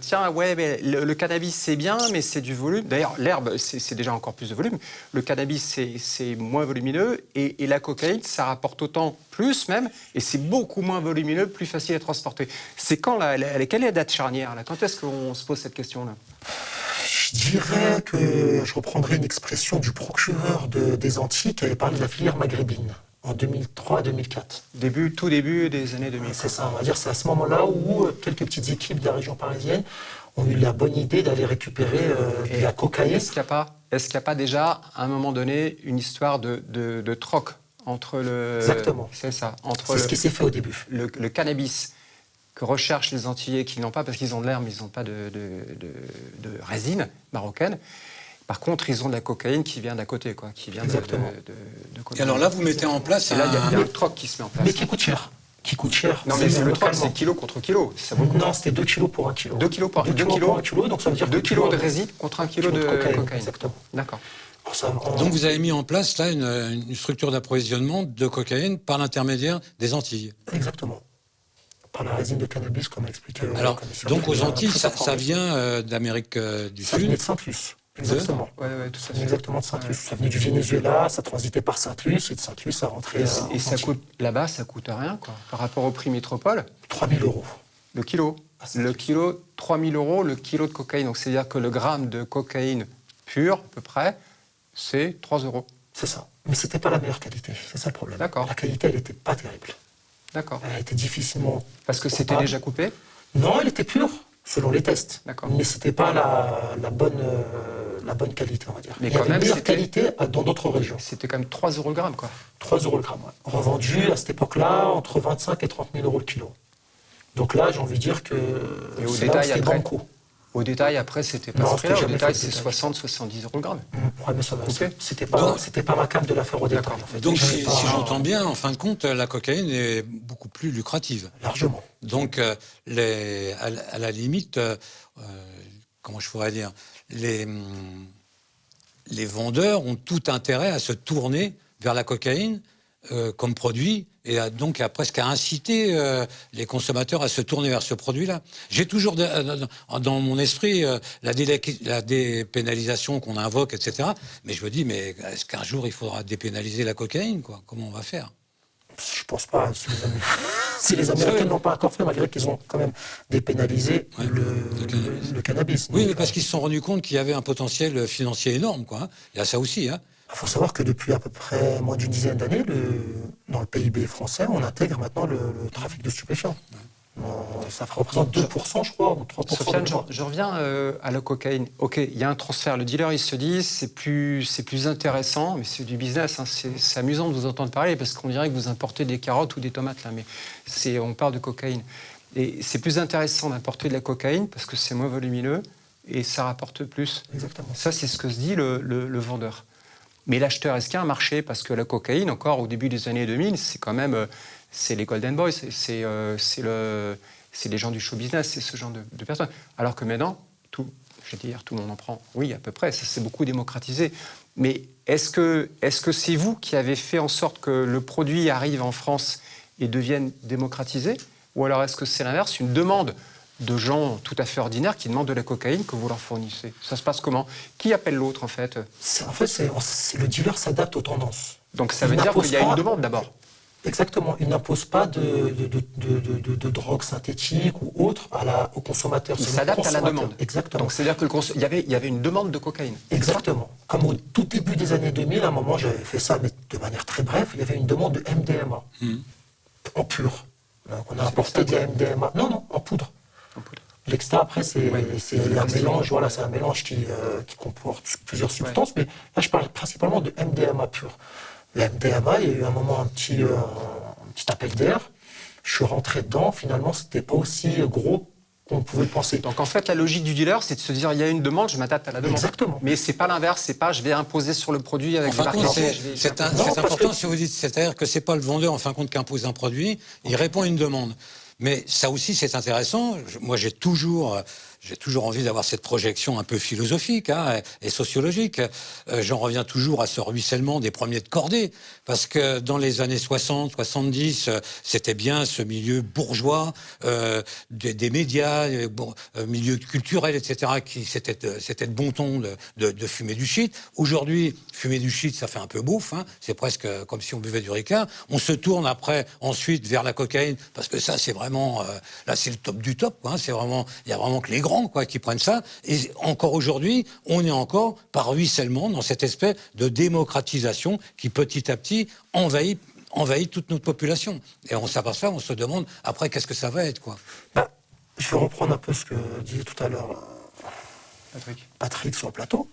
tiens, ouais, mais le cannabis c'est bien, mais c'est du volume. D'ailleurs, l'herbe, c'est déjà encore plus de volume. Le cannabis, c'est moins volumineux. Et la cocaïne, ça rapporte autant, plus même, et c'est beaucoup moins volumineux, plus facile à transporter. C'est quand, quelle est la date charnière là? Quand est-ce qu'on se pose cette question-là? Je dirais que je reprendrai une expression du procureur des Antilles qui avait parlé de la filière maghrébine en 2003-2004. Tout début des années 2000. C'est ça, on va dire, c'est à ce moment-là où quelques petites équipes de la région parisienne ont eu la bonne idée d'aller récupérer de la cocaïne. Est-ce qu'il n'y a pas déjà, à un moment donné, une histoire de troc entre le... Exactement. C'est ça. C'est ce qui s'est fait au début. Le cannabis que recherchent les Antillais qui n'ont pas, parce qu'ils ont de l'herbe, mais ils n'ont pas de résine marocaine. Par contre, ils ont de la cocaïne qui vient d'à côté, quoi, qui vient de Et alors là, vous mettez en place... Et là, il y a un troc qui se met en place. Mais qui coûte cher. Non, mais le troc, c'est kilo contre kilo. Non, c'était 2 kilos pour 1 kilo. 2 kilos pour 1 kilo, donc ça veut dire 2 kilos de résine contre 1 kilo de cocaïne. Exactement. D'accord. Donc vous avez mis en place là une structure d'approvisionnement de cocaïne par l'intermédiaire des Antilles. Exactement. Par la résine de cannabis, comme expliqué. Alors, donc aux Antilles, ça vient d'Amérique du Sud. Ça venait de Sainte-Luce. Exactement. Ouais, tout ça. Exactement de Sainte-Luce. Ça venait du Venezuela, ça transitait par Sainte-Luce, et de Sainte-Luce, ça rentrait. Et ça coûte, là-bas, ça coûte rien, quoi. Par rapport au prix métropole. 3 000 euros. Le kilo. Le kilo, 3 000 euros, le kilo de cocaïne. Donc c'est-à-dire que le gramme de cocaïne pure, à peu près, c'est 3 euros. C'est ça. Mais c'était pas la meilleure qualité. C'est ça le problème. D'accord. La qualité, elle n'était pas terrible. D'accord. Elle était difficilement. Parce que c'était déjà coupé? Non, elle était pure, selon les tests. D'accord. Mais c'était pas la bonne qualité, on va dire. Mais il y quand avait même, une meilleure qualité dans d'autres régions. C'était quand même 3 euros le gramme, quoi. 3 euros le gramme, ouais. Revendu à cette époque-là entre 25 et 30 000 euros le kilo. Donc là, j'ai envie de dire que. Et au c'est détail, là où après, banco. Au détail, après, c'était pas Non, ce prix-là. Au c'était détail, jamais c'est fait au 60-70 euros le gramme. Ouais, mais ça, Coupé. c'était pas ma cam de la faire au détail, en fait. Donc J'avais si pas- j'entends bien, en fin de compte, la cocaïne est beaucoup plus lucrative. Largement. Donc à la limite, comment je pourrais dire, les vendeurs ont tout intérêt à se tourner vers la cocaïne comme produit et donc presque à inciter les consommateurs à se tourner vers ce produit-là. J'ai toujours dans mon esprit la dépénalisation qu'on invoque, etc. Mais je me dis, mais est-ce qu'un jour il faudra dépénaliser la cocaïne, quoi? Comment on va faire? Je pense pas. Si les Américains n'ont pas encore fait, malgré qu'ils ont quand même dépénalisé le cannabis. Oui, Donc, mais parce qu'ils se sont rendus compte qu'il y avait un potentiel financier énorme, quoi. Hein. Il y a ça aussi, hein. il faut savoir que depuis à peu près moins d'une dizaine d'années, dans le PIB français, on intègre maintenant le trafic de stupéfiants. Ça représente 2%, je crois, ou 3%. Sofiane, je reviens à la cocaïne. Ok, il y a un transfert. Le dealer, il se dit, c'est plus intéressant, mais c'est du business. Hein. C'est amusant de vous entendre parler parce qu'on dirait que vous importez des carottes ou des tomates là, mais on parle de cocaïne. Et c'est plus intéressant d'importer de la cocaïne parce que c'est moins volumineux et ça rapporte plus. Exactement. Ça, c'est ce que se dit le vendeur. Mais l'acheteur, est-ce qu'il y a un marché? Parce que la cocaïne, encore au début des années 2000, c'est quand même... c'est les Golden Boys, c'est les gens du show business, c'est ce genre de personnes. Alors que maintenant, tout le monde en prend. Oui, à peu près, ça s'est beaucoup démocratisé. Mais est-ce que c'est vous qui avez fait en sorte que le produit arrive en France et devienne démocratisé? Ou alors est-ce que c'est l'inverse, une demande de gens tout à fait ordinaires qui demandent de la cocaïne que vous leur fournissez? Ça se passe comment? Qui appelle l'autre, en fait? En fait, c'est le dealer s'adapte aux tendances. Donc ça veut dire qu'il y a une demande, d'abord. Exactement. Il n'impose pas de drogue synthétique ou autre au consommateur. Il s'adapte à la demande. Exactement. Donc c'est-à-dire qu'il y avait une demande de cocaïne. Exactement. Comme au tout début des années 2000, à un moment, j'avais fait ça, mais de manière très brève, il y avait une demande de MDMA. En pur. Donc, on a apporté de la MDMA. Non, en poudre. L'extra, après, c'est un mélange. Voilà, c'est un mélange qui comporte plusieurs substances, mais là, je parle principalement de MDMA pur. Le MDMA, il y a eu un moment un petit appel d'air. Je suis rentré dedans. Finalement, c'était pas aussi gros qu'on pouvait le penser. Donc en fait, la logique du dealer, c'est de se dire il y a une demande, je m'adapte à la demande. Exactement. Mais c'est pas l'inverse, c'est pas je vais imposer sur le produit avec En fin de des compte, marques. c'est important si vous dites, c'est-à-dire que c'est pas le vendeur en fin de compte qui impose un produit, il répond à une demande. Mais ça aussi, c'est intéressant. Moi, j'ai toujours envie d'avoir cette projection un peu philosophique et sociologique. J'en reviens toujours à ce ruissellement des premiers de cordée, parce que dans les années 60, 70, c'était bien ce milieu bourgeois des médias, milieu culturel, etc., c'était de bon ton de fumer du shit. Aujourd'hui, fumer du shit, ça fait un peu bouffe. C'est presque comme si on buvait du Ricard. On se tourne ensuite vers la cocaïne, parce que ça, c'est vraiment là, c'est le top du top. C'est vraiment, il y a vraiment que les grands qui prennent ça. Et encore aujourd'hui, on est encore par ruissellement dans cette espèce de démocratisation qui petit à petit envahit toute notre population. Et on s'aperçoit, on se demande après qu'est-ce que ça va être, quoi. Je vais reprendre un peu ce que disait tout à l'heure Patrick sur le plateau.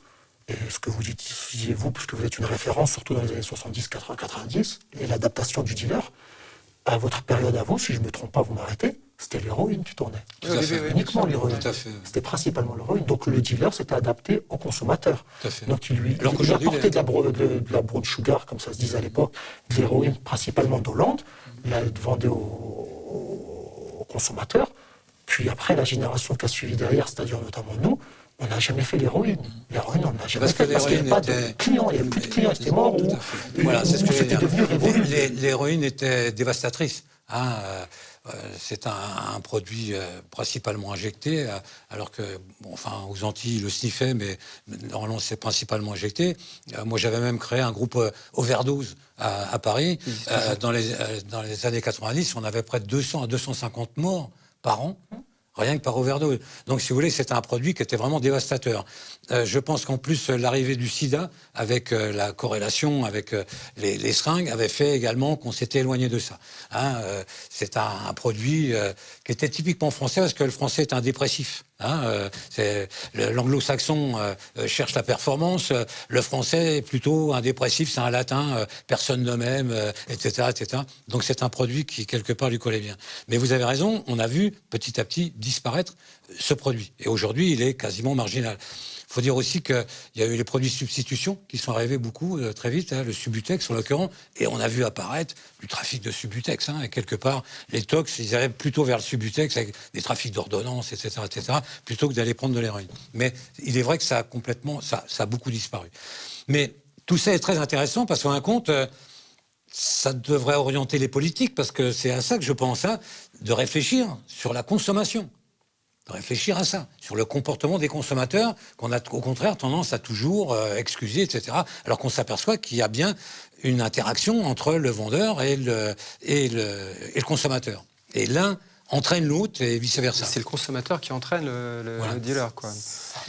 Et ce que vous disiez vous, puisque vous êtes une référence, surtout dans les années 70, 80, 90, et l'adaptation du dealer. À votre période à vous, si je ne me trompe pas, vous m'arrêtez, c'était l'héroïne qui tournait. Uniquement l'héroïne. C'était principalement l'héroïne. Donc le dealer s'était adapté au consommateur. Donc il apportait de la broad sugar, comme ça se disait à l'époque, de l'héroïne principalement d'Hollande, il la vendait aux consommateurs. Puis après, la génération qui a suivi derrière, c'est-à-dire notamment nous, on n'a jamais fait l'héroïne. L'héroïne, on n'a jamais fait parce qu'il n'y avait pas de clients, il n'y avait plus de clients, c'était mort. Voilà, c'est ce que c'était devenu révolu. L'héroïne était dévastatrice. C'est un produit principalement injecté, alors que, aux Antilles, ils le sniffaient, mais normalement, c'est principalement injecté. Moi, j'avais même créé un groupe Overdose à Paris. Dans les années 90, on avait près de 200 à 250 morts par an. Rien que par overdose. Donc, si vous voulez, c'était un produit qui était vraiment dévastateur. Je pense qu'en plus, l'arrivée du sida, avec la corrélation avec les seringues, avait fait également qu'on s'était éloigné de ça. C'est un produit qui était typiquement français, parce que le français est un dépressif. L'anglo-saxon cherche la performance, le français est plutôt un dépressif, c'est un latin, personne ne m'aime, etc., etc. Donc c'est un produit qui, quelque part, lui collait bien. Mais vous avez raison, on a vu petit à petit disparaître ce produit. Et aujourd'hui, il est quasiment marginal. Il faut dire aussi qu'il y a eu les produits de substitution qui sont arrivés beaucoup, très vite, le Subutex en l'occurrence, et on a vu apparaître du trafic de Subutex. Et quelque part, les tox, ils allaient plutôt vers le Subutex avec des trafics d'ordonnances, etc., plutôt que d'aller prendre de l'héroïne. Mais il est vrai que ça a beaucoup disparu. Mais tout ça est très intéressant parce qu'en compte, ça devrait orienter les politiques, parce que c'est à ça que je pense, de réfléchir sur la consommation. De réfléchir à ça, sur le comportement des consommateurs, qu'on a au contraire tendance à toujours excuser, etc. Alors qu'on s'aperçoit qu'il y a bien une interaction entre le vendeur et le consommateur. Et l'un entraîne l'autre et vice-versa. C'est le consommateur qui entraîne le dealer, quoi.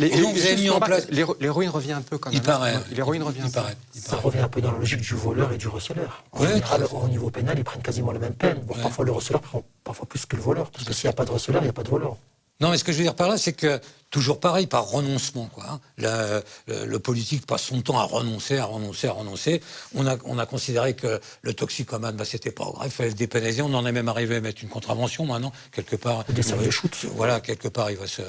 Donc vous avez mis en place... L'héroïne revient un peu quand même. Il paraît. L'héroïne revient un peu. Ça revient un peu dans la logique du voleur et du receleur. En général, au niveau pénal, ils prennent quasiment la même peine. Bon, parfois, le receleur prend parfois plus que le voleur. Parce que s'il n'y a pas de receleur, il n'y a pas de voleur. Non, mais ce que je veux dire par là, c'est que, toujours pareil, par renoncement, quoi. Le politique passe son temps à renoncer. On a considéré que le toxicomane, c'était pas grave, il fallait le dépénaliser. On en est même arrivé à mettre une contravention maintenant, quelque part. Des services de shoot. Voilà, quelque part, il va se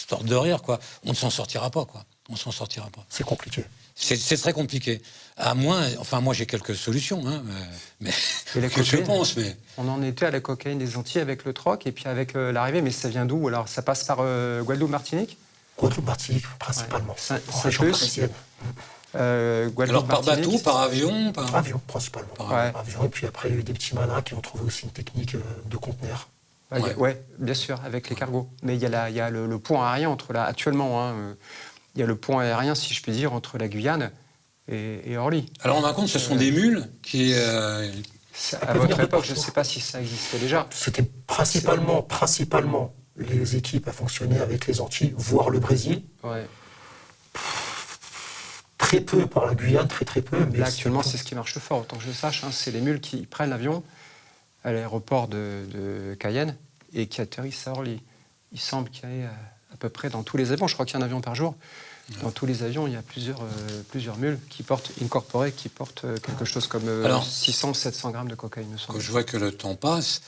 tordre de rire, quoi. On ne s'en sortira pas, quoi. On s'en sortira pas. C'est compliqué. C'est très compliqué. À moins, moi j'ai quelques solutions, mais je pense. Mais on en était à la cocaïne des Antilles avec le troc et puis avec l'arrivée. Mais ça vient d'où? Alors ça passe par Guadeloupe, Martinique? Guadeloupe, Martinique principalement. Saint-Plus. Alors par bateau, par avion, par avion principalement. Par avion. Et puis après il y a eu des petits malins qui ont trouvé aussi une technique de conteneur. Ouais, bien sûr, avec les cargos. Mais il y a le pont aérien actuellement. Il y a le pont aérien, si je puis dire, entre la Guyane et Orly. Alors on a compte, ce sont des mules qui... à votre époque, je ne sais pas si ça existait déjà. C'était principalement les équipes à fonctionner avec les Antilles, voire le Brésil. Ouais. Très peu par la Guyane, très peu. Mais là, actuellement, c'est ce qui marche fort, autant que je sache. C'est les mules qui prennent l'avion à l'aéroport de Cayenne et qui atterrissent à Orly. Il semble qu'il y ait à peu près dans tous les avions, je crois qu'il y a un avion par jour, Dans tous les avions, il y a plusieurs mules incorporées qui portent quelque chose comme 600-700 grammes de cocaïne, me semble. Quand je vois que le temps passe,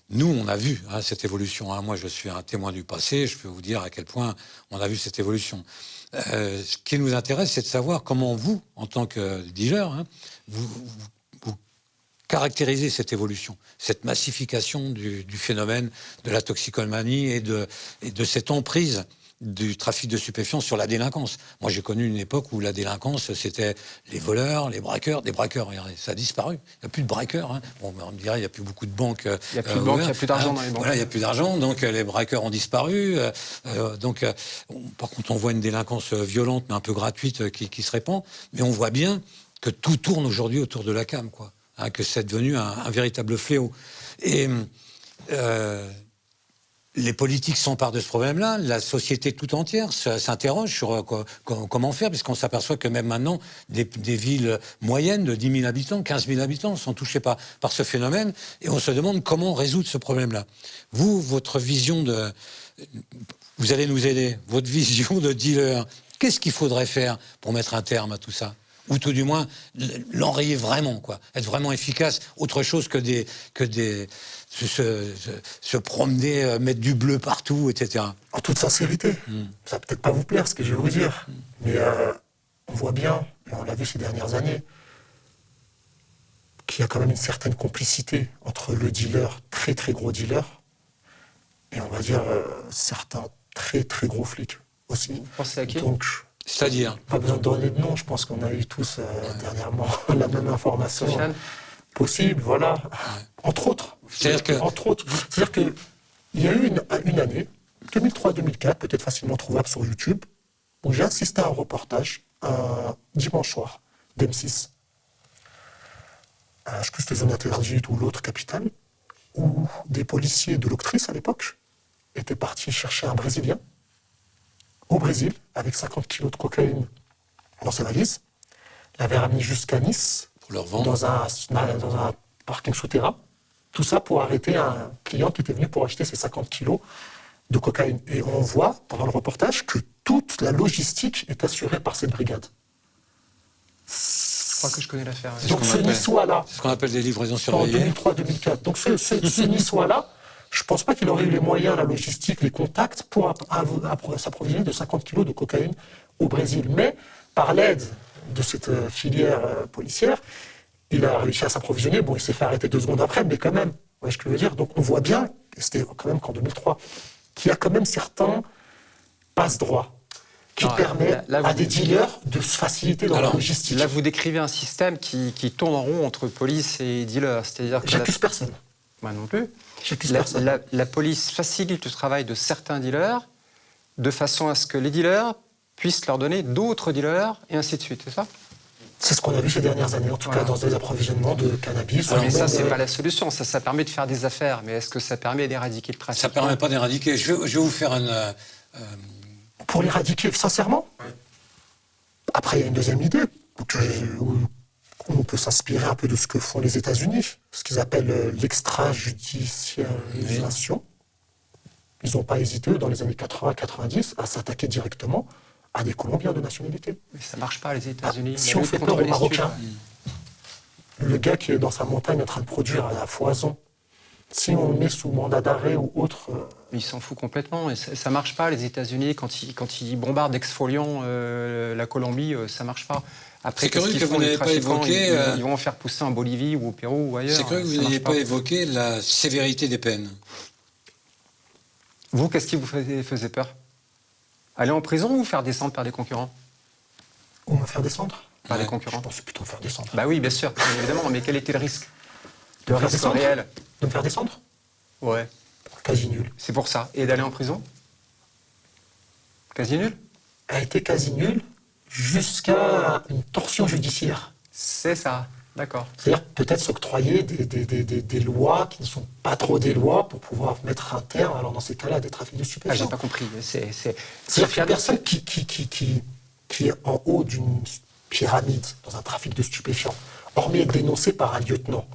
nous, on a vu cette évolution. Moi, je suis un témoin du passé. Je peux vous dire à quel point on a vu cette évolution. Ce qui nous intéresse, c'est de savoir comment vous, en tant que dealer, vous caractérisez cette évolution, cette massification du phénomène de la toxicomanie et de cette emprise du trafic de stupéfiants sur la délinquance. Moi, j'ai connu une époque où la délinquance, c'était les voleurs, les braqueurs. Des braqueurs, regardez, ça a disparu. Il n'y a plus de braqueurs. Bon, on me dirait, il n'y a plus beaucoup de banques. Il n'y a plus de banques, il n'y a plus d'argent dans les banques. Voilà, il n'y a plus d'argent, donc les braqueurs ont disparu. Par contre, on voit une délinquance violente, mais un peu gratuite, qui se répand. Mais on voit bien que tout tourne aujourd'hui autour de la cam, quoi. Que c'est devenu un véritable fléau. Et les politiques s'emparent de ce problème-là, la société tout entière s'interroge sur comment faire, puisqu'on s'aperçoit que même maintenant, des villes moyennes de 10 000 habitants, 15 000 habitants sont touchées par ce phénomène, et on se demande comment résoudre ce problème-là. Vous, votre vision vous allez nous aider, votre vision de dealer, qu'est-ce qu'il faudrait faire pour mettre un terme à tout ça ? Ou tout du moins, l'enrayer vraiment, quoi. Être vraiment efficace, autre chose que se promener, mettre du bleu partout, etc. En toute sincérité, ça va peut-être pas vous plaire ce que je vais vous dire, mais on voit bien, et on l'a vu ces dernières années, qu'il y a quand même une certaine complicité entre le dealer, très très gros dealer, et on va dire certains très très gros flics aussi. Vous pensez à qui ? Donc, c'est-à-dire ? Pas besoin de donner de nom, je pense qu'on a eu tous dernièrement la même information possible, voilà. Ouais. Entre autres. C'est-à-dire qu'il y a eu une année, 2003-2004, peut-être facilement trouvable sur YouTube, où j'ai assisté à un reportage un dimanche soir d'M6, je ne sais plus si c'était Zone Interdite ou l'autre capitale, où des policiers de l'Octrice à l'époque étaient partis chercher un Brésilien au Brésil, avec 50 kilos de cocaïne dans sa valise, l'avait ramené jusqu'à Nice, pour leur vendre. Dans un parking souterrain. Tout ça pour arrêter un client qui était venu pour acheter ses 50 kilos de cocaïne. Et on voit, pendant le reportage, que toute la logistique est assurée par cette brigade. Je crois que je connais l'affaire. Donc ce Niçois-là... C'est ce qu'on appelle des livraisons surveillées. En 2003-2004. Donc ce Niçois-là, je ne pense pas qu'il aurait eu les moyens, la logistique, les contacts pour s'approvisionner de 50 kilos de cocaïne au Brésil. Mais par l'aide de cette filière policière, il a réussi à s'approvisionner. Bon, il s'est fait arrêter 2 secondes après, mais quand même, vous voyez ce que je veux dire. Donc on voit bien, et c'était quand même qu'en 2003, qu'il y a quand même certains passe-droits qui permettent à des dealers de se faciliter dans la logistique. Là, vous décrivez un système qui tourne en rond entre police et dealers. C'est-à-dire que j'accuse personne. Moi non plus. La police facilite le travail de certains dealers de façon à ce que les dealers puissent leur donner d'autres dealers et ainsi de suite, c'est ça ? C'est ce qu'on a vu ces dernières années, en tout cas dans des approvisionnements de cannabis. Mais ça, c'est pas la solution. Ça permet de faire des affaires, mais est-ce que ça permet d'éradiquer le trafic ? Ça permet pas d'éradiquer. Je vais vous faire une... Pour l'éradiquer, sincèrement, après, il y a une deuxième idée, où on peut s'inspirer un peu de ce que font les États-Unis, ce qu'ils appellent l'extrajudiciarisation. Ils n'ont pas hésité, dans les années 80-90, à s'attaquer directement à des Colombiens de nationalité. Mais ça ne marche pas, les États-Unis. Si on fait peur aux Marocains, le gars qui est dans sa montagne en train de produire à la foison, si on le met sous mandat d'arrêt ou autre... Il s'en fout complètement. Et ça ne marche pas, les États-Unis. Quand ils bombardent exfoliant la Colombie, ça ne marche pas. Après, c'est curieux que vous n'ayez pas évoqué... Ils vont en faire pousser en Bolivie ou au Pérou ou ailleurs. C'est curieux que vous n'ayez pas évoqué la sévérité des peines. Vous, qu'est-ce qui vous faisait peur ? Aller en prison ou faire descendre par des concurrents ? Ou me faire descendre ? Par des concurrents. Je pensais plutôt faire descendre. Bah oui, bien sûr, évidemment. Mais quel était le risque ? De me faire descendre ? Réel. De me faire descendre ? Ouais. Quasi nul. C'est pour ça. Et d'aller en prison ? Quasi nul ? A été quasi nul jusqu'à une torsion judiciaire. C'est ça, d'accord. C'est-à-dire peut-être s'octroyer des lois qui ne sont pas trop des lois pour pouvoir mettre un terme, alors dans ces cas-là, à des trafics de stupéfiants. Ah, j'ai pas compris. C'est-à-dire qu'une personne qui est en haut d'une pyramide dans un trafic de stupéfiants, hormis être dénoncé par un lieutenant,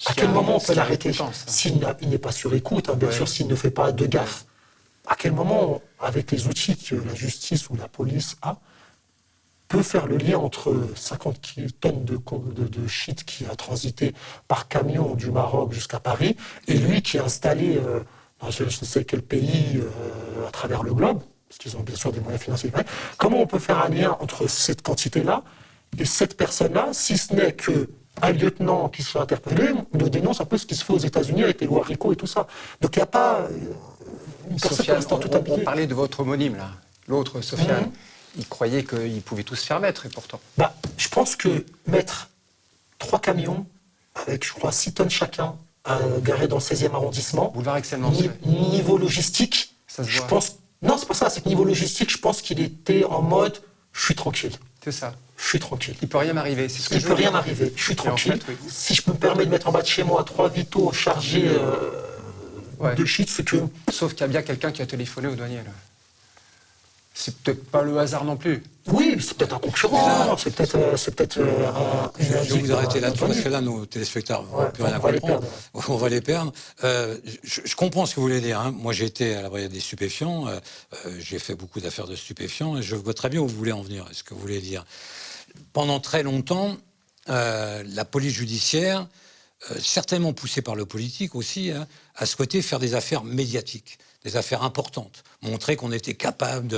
à quel moment on peut l'arrêter ? S'il n'est pas sur écoute, bien sûr, s'il ne fait pas de gaffe. À quel moment, avec les outils que la justice ou la police a, peut faire le lien entre 50 tonnes de shit qui a transité par camion du Maroc jusqu'à Paris, et lui qui est installé dans je ne sais quel pays à travers le globe, parce qu'ils ont bien sûr des moyens financiers. Comment on peut faire un lien entre cette quantité-là et cette personne-là, si ce n'est qu'un lieutenant qui se fait interpeller nous dénonce un peu ce qui se fait aux États-Unis avec les lois RICO et tout ça. Donc il n'y a pas une personne Sofiane, qui reste tout habillée. on parlait de votre homonyme, là. L'autre, Sofiane. Il croyait qu'ils pouvaient tous se faire mettre, et pourtant. Je pense que mettre 3 camions avec, je crois, 6 tonnes chacun garés dans le 16e arrondissement, Boulevard Excellence. niveau logistique, Ça se je voit. pense... Non, c'est pas ça, c'est que niveau logistique, je pense qu'il était en mode « je suis tranquille, C'est ça. je suis tranquille ». Il peut rien m'arriver. C'est ce que Il je peut veux rien dire. m'arriver, je suis Et en tranquille. fait, oui. Si je me permets de mettre en bas de chez moi 3 Vito chargés Ouais. de shit, c'est que... Sauf qu'il y a bien quelqu'un qui a téléphoné au douanier, là. C'est peut-être pas le hasard non plus. Oui, c'est peut-être un concurrent, c'est peut-être Je vais vous arrêter là-dessus, parce que là, nos téléspectateurs ne vont plus rien comprendre. On va les perdre. Je comprends ce que vous voulez dire. Hein. Moi, j'ai été à la brigade des stupéfiants. J'ai fait beaucoup d'affaires de stupéfiants. Et je vois très bien où vous voulez en venir, ce que vous voulez dire. Pendant très longtemps, la police judiciaire, certainement poussée par le politique aussi, hein, a souhaité faire des affaires médiatiques, des affaires importantes, montrer qu'on était capable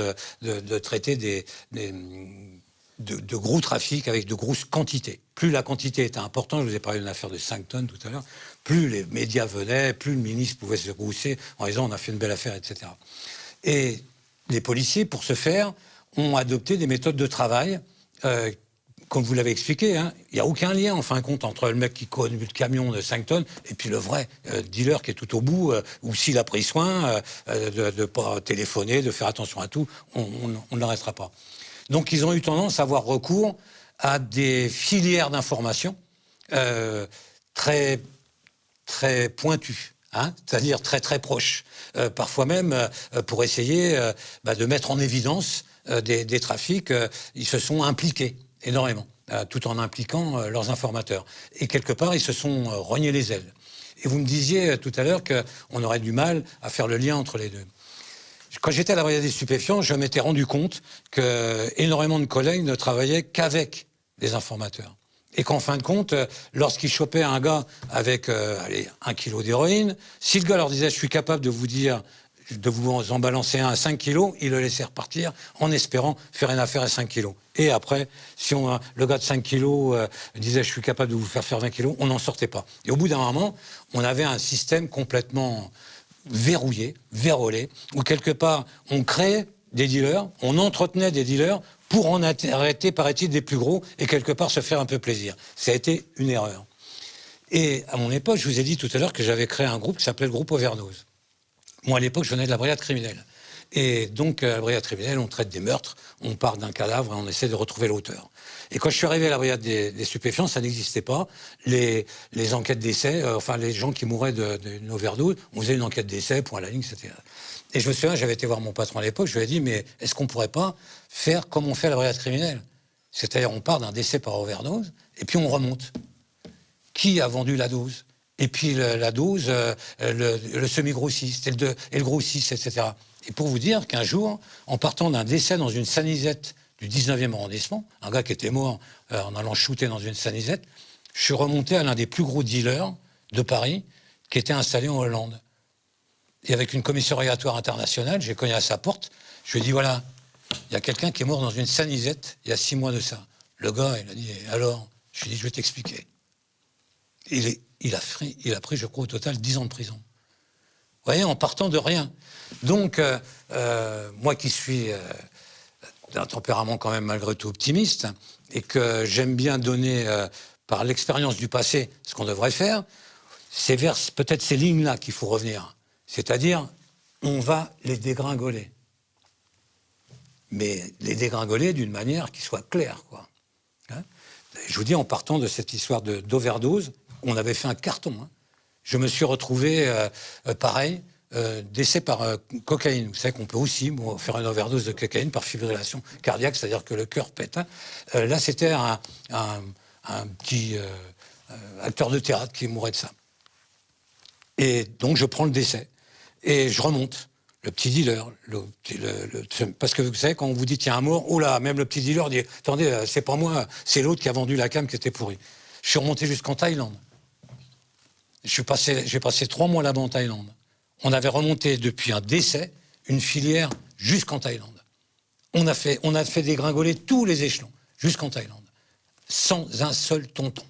de traiter de gros trafics avec de grosses quantités. Plus la quantité était importante, je vous ai parlé d'une affaire de 5 tonnes tout à l'heure, plus les médias venaient, plus le ministre pouvait se grousser en disant on a fait une belle affaire, etc. Et les policiers, pour ce faire, ont adopté des méthodes de travail comme vous l'avez expliqué, hein, il n'y a aucun lien, en fin de compte, entre le mec qui conduit le camion de 5 tonnes et puis le vrai dealer qui est tout au bout, ou s'il a pris soin de ne pas téléphoner, de faire attention à tout, on ne l'arrêtera pas. Donc ils ont eu tendance à avoir recours à des filières d'information très, très pointues. Hein, c'est-à-dire très très proches, parfois même pour essayer de mettre en évidence des trafics, ils se sont impliqués énormément, tout en impliquant leurs informateurs. Et quelque part, ils se sont rognés les ailes. Et vous me disiez tout à l'heure qu'on aurait du mal à faire le lien entre les deux. Quand j'étais à la brigade des stupéfiants, je m'étais rendu compte qu'énormément de collègues ne travaillaient qu'avec des informateurs. Et qu'en fin de compte, lorsqu'ils chopaient un gars avec 1 kilo d'héroïne, si le gars leur disait « je suis capable de vous dire, de vous en balancer un à 5 kilos », ils le laissaient repartir en espérant faire une affaire à 5 kilos. Et après, si le gars de 5 kilos disait « je suis capable de vous faire 20 kilos », on n'en sortait pas. Et au bout d'un moment, on avait un système complètement verrouillé, vérolé, où quelque part, on créait des dealers, on entretenait des dealers pour en arrêter, paraît-il, des plus gros et quelque part se faire un peu plaisir. Ça a été une erreur. Et à mon époque, je vous ai dit tout à l'heure que j'avais créé un groupe qui s'appelait le groupe Overdose. Moi, à l'époque, je venais de la brigade criminelle. Et donc, à la brigade criminelle, on traite des meurtres, on part d'un cadavre et on essaie de retrouver l'auteur. Et quand je suis arrivé à la brigade des stupéfiants, ça n'existait pas. Les enquêtes d'essai, enfin, les gens qui mouraient d'une overdose, on faisait une enquête d'essai, point à la ligne, etc. Et je me souviens, j'avais été voir mon patron à l'époque, je lui ai dit, mais est-ce qu'on ne pourrait pas faire comme on fait à la brigade criminelle ? C'est-à-dire, on part d'un décès par overdose, et puis on remonte. Qui a vendu la dose ? Et puis la dose, le semi-grossiste, et le grossiste, etc. Et pour vous dire qu'un jour, en partant d'un décès dans une sanisette du 19e arrondissement, un gars qui était mort en allant shooter dans une sanisette, je suis remonté à l'un des plus gros dealers de Paris, qui était installé en Hollande. Et avec une commissariatoire internationale, j'ai cogné à sa porte, je lui ai dit, voilà, il y a quelqu'un qui est mort dans une sanisette il y a 6 mois de ça. Le gars, il a dit, alors ? Je lui ai dit, je vais t'expliquer. Il a pris, je crois, au total 10 ans de prison. Vous voyez, en partant de rien. Donc, moi qui suis d'un tempérament quand même malgré tout optimiste, et que j'aime bien donner, par l'expérience du passé, ce qu'on devrait faire, c'est vers peut-être ces lignes-là qu'il faut revenir. C'est-à-dire, on va les dégringoler. Mais les dégringoler d'une manière qui soit claire, quoi. Hein ? Je vous dis, en partant de cette histoire d'overdose, on avait fait un carton. Hein. Je me suis retrouvé, pareil, décès par cocaïne. Vous savez qu'on peut aussi faire une overdose de cocaïne par fibrillation cardiaque, c'est-à-dire que le cœur pète. Hein. Là, c'était un petit acteur de théâtre qui mourait de ça. Et donc, je prends le décès et je remonte. le petit dealer. Parce que vous savez, quand on vous dit qu'il y a un mort, oh là, même le petit dealer dit « Attendez, c'est pas moi, c'est l'autre qui a vendu la cam qui était pourrie ». Je suis remonté jusqu'en Thaïlande. J'ai passé 3 mois là-bas en Thaïlande. On avait remonté depuis un décès une filière jusqu'en Thaïlande. On a fait dégringoler tous les échelons jusqu'en Thaïlande, sans un seul tonton.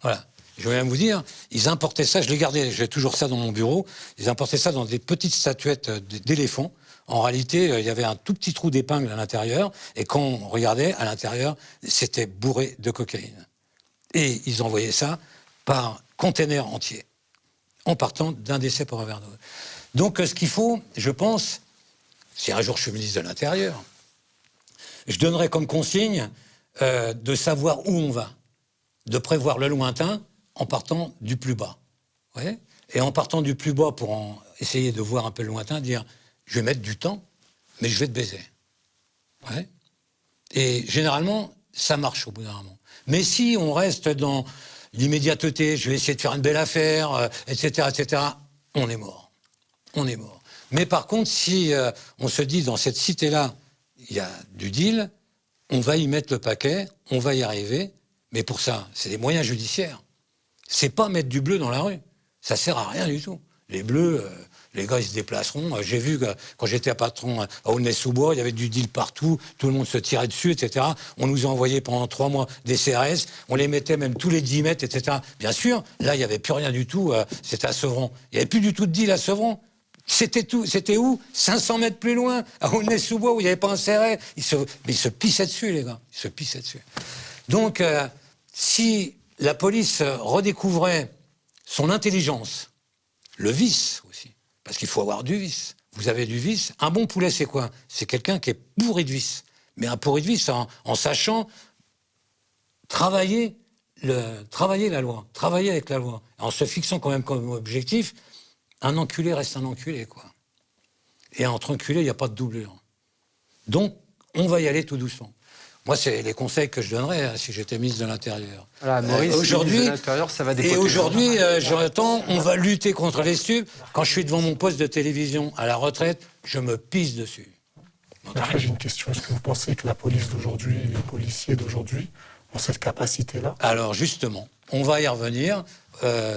Voilà. Je vais même vous dire, ils importaient ça, je l'ai gardé, j'ai toujours ça dans mon bureau, ils importaient ça dans des petites statuettes d'éléphants. En réalité, il y avait un tout petit trou d'épingle à l'intérieur, et quand on regardait, à l'intérieur, c'était bourré de cocaïne. Et ils envoyaient ça par container entier, en partant d'un décès pour un verre d'eau. Donc ce qu'il faut, je pense, si un jour je suis ministre de l'Intérieur, je donnerai comme consigne de savoir où on va, de prévoir le lointain en partant du plus bas. Ouais. Et en partant du plus bas pour essayer de voir un peu le lointain, dire je vais mettre du temps, mais je vais te baiser. Ouais. Et généralement, ça marche au bout d'un moment. Mais si on reste dans l'immédiateté, je vais essayer de faire une belle affaire, etc., on est mort. On est mort. Mais par contre, si on se dit dans cette cité-là, il y a du deal, on va y mettre le paquet, on va y arriver, mais pour ça, c'est des moyens judiciaires. C'est pas mettre du bleu dans la rue. Ça sert à rien du tout. Les bleus, les gars, ils se déplaceront. J'ai vu que quand j'étais à patron à Aulnay-sous-Bois, il y avait du deal partout, tout le monde se tirait dessus, etc. On nous a envoyé pendant 3 mois des CRS, on les mettait même tous les 10 mètres, etc. Bien sûr, là, il n'y avait plus rien du tout, c'était à Sevran. Il n'y avait plus du tout de deal à Sevran. C'était où 500 mètres plus loin, à Aulnay-sous-Bois, où il n'y avait pas un CRS. Mais ils se pissaient dessus, les gars. Ils se pissaient dessus. Donc, si la police redécouvrait son intelligence, le vice aussi, parce qu'il faut avoir du vice. Vous avez du vice. Un bon poulet, c'est quoi? C'est quelqu'un qui est pourri de vice. Mais un pourri de vice en sachant travailler la loi, travailler avec la loi, en se fixant quand même comme objectif, un enculé reste un enculé, quoi. Et entre enculés, il n'y a pas de doublure. Donc, on va y aller tout doucement. Moi, c'est les conseils que je donnerais si j'étais ministre de l'Intérieur. Voilà, Maurice, aujourd'hui, ministre de l'Intérieur, ça va dépoter. Et aujourd'hui, j'entends, on va lutter contre les stupes. Quand je suis devant mon poste de télévision à la retraite, je me pisse dessus. Après, j'ai une question. Est-ce que vous pensez que la police d'aujourd'hui, les policiers d'aujourd'hui, ont cette capacité-là? Alors, justement, on va y revenir.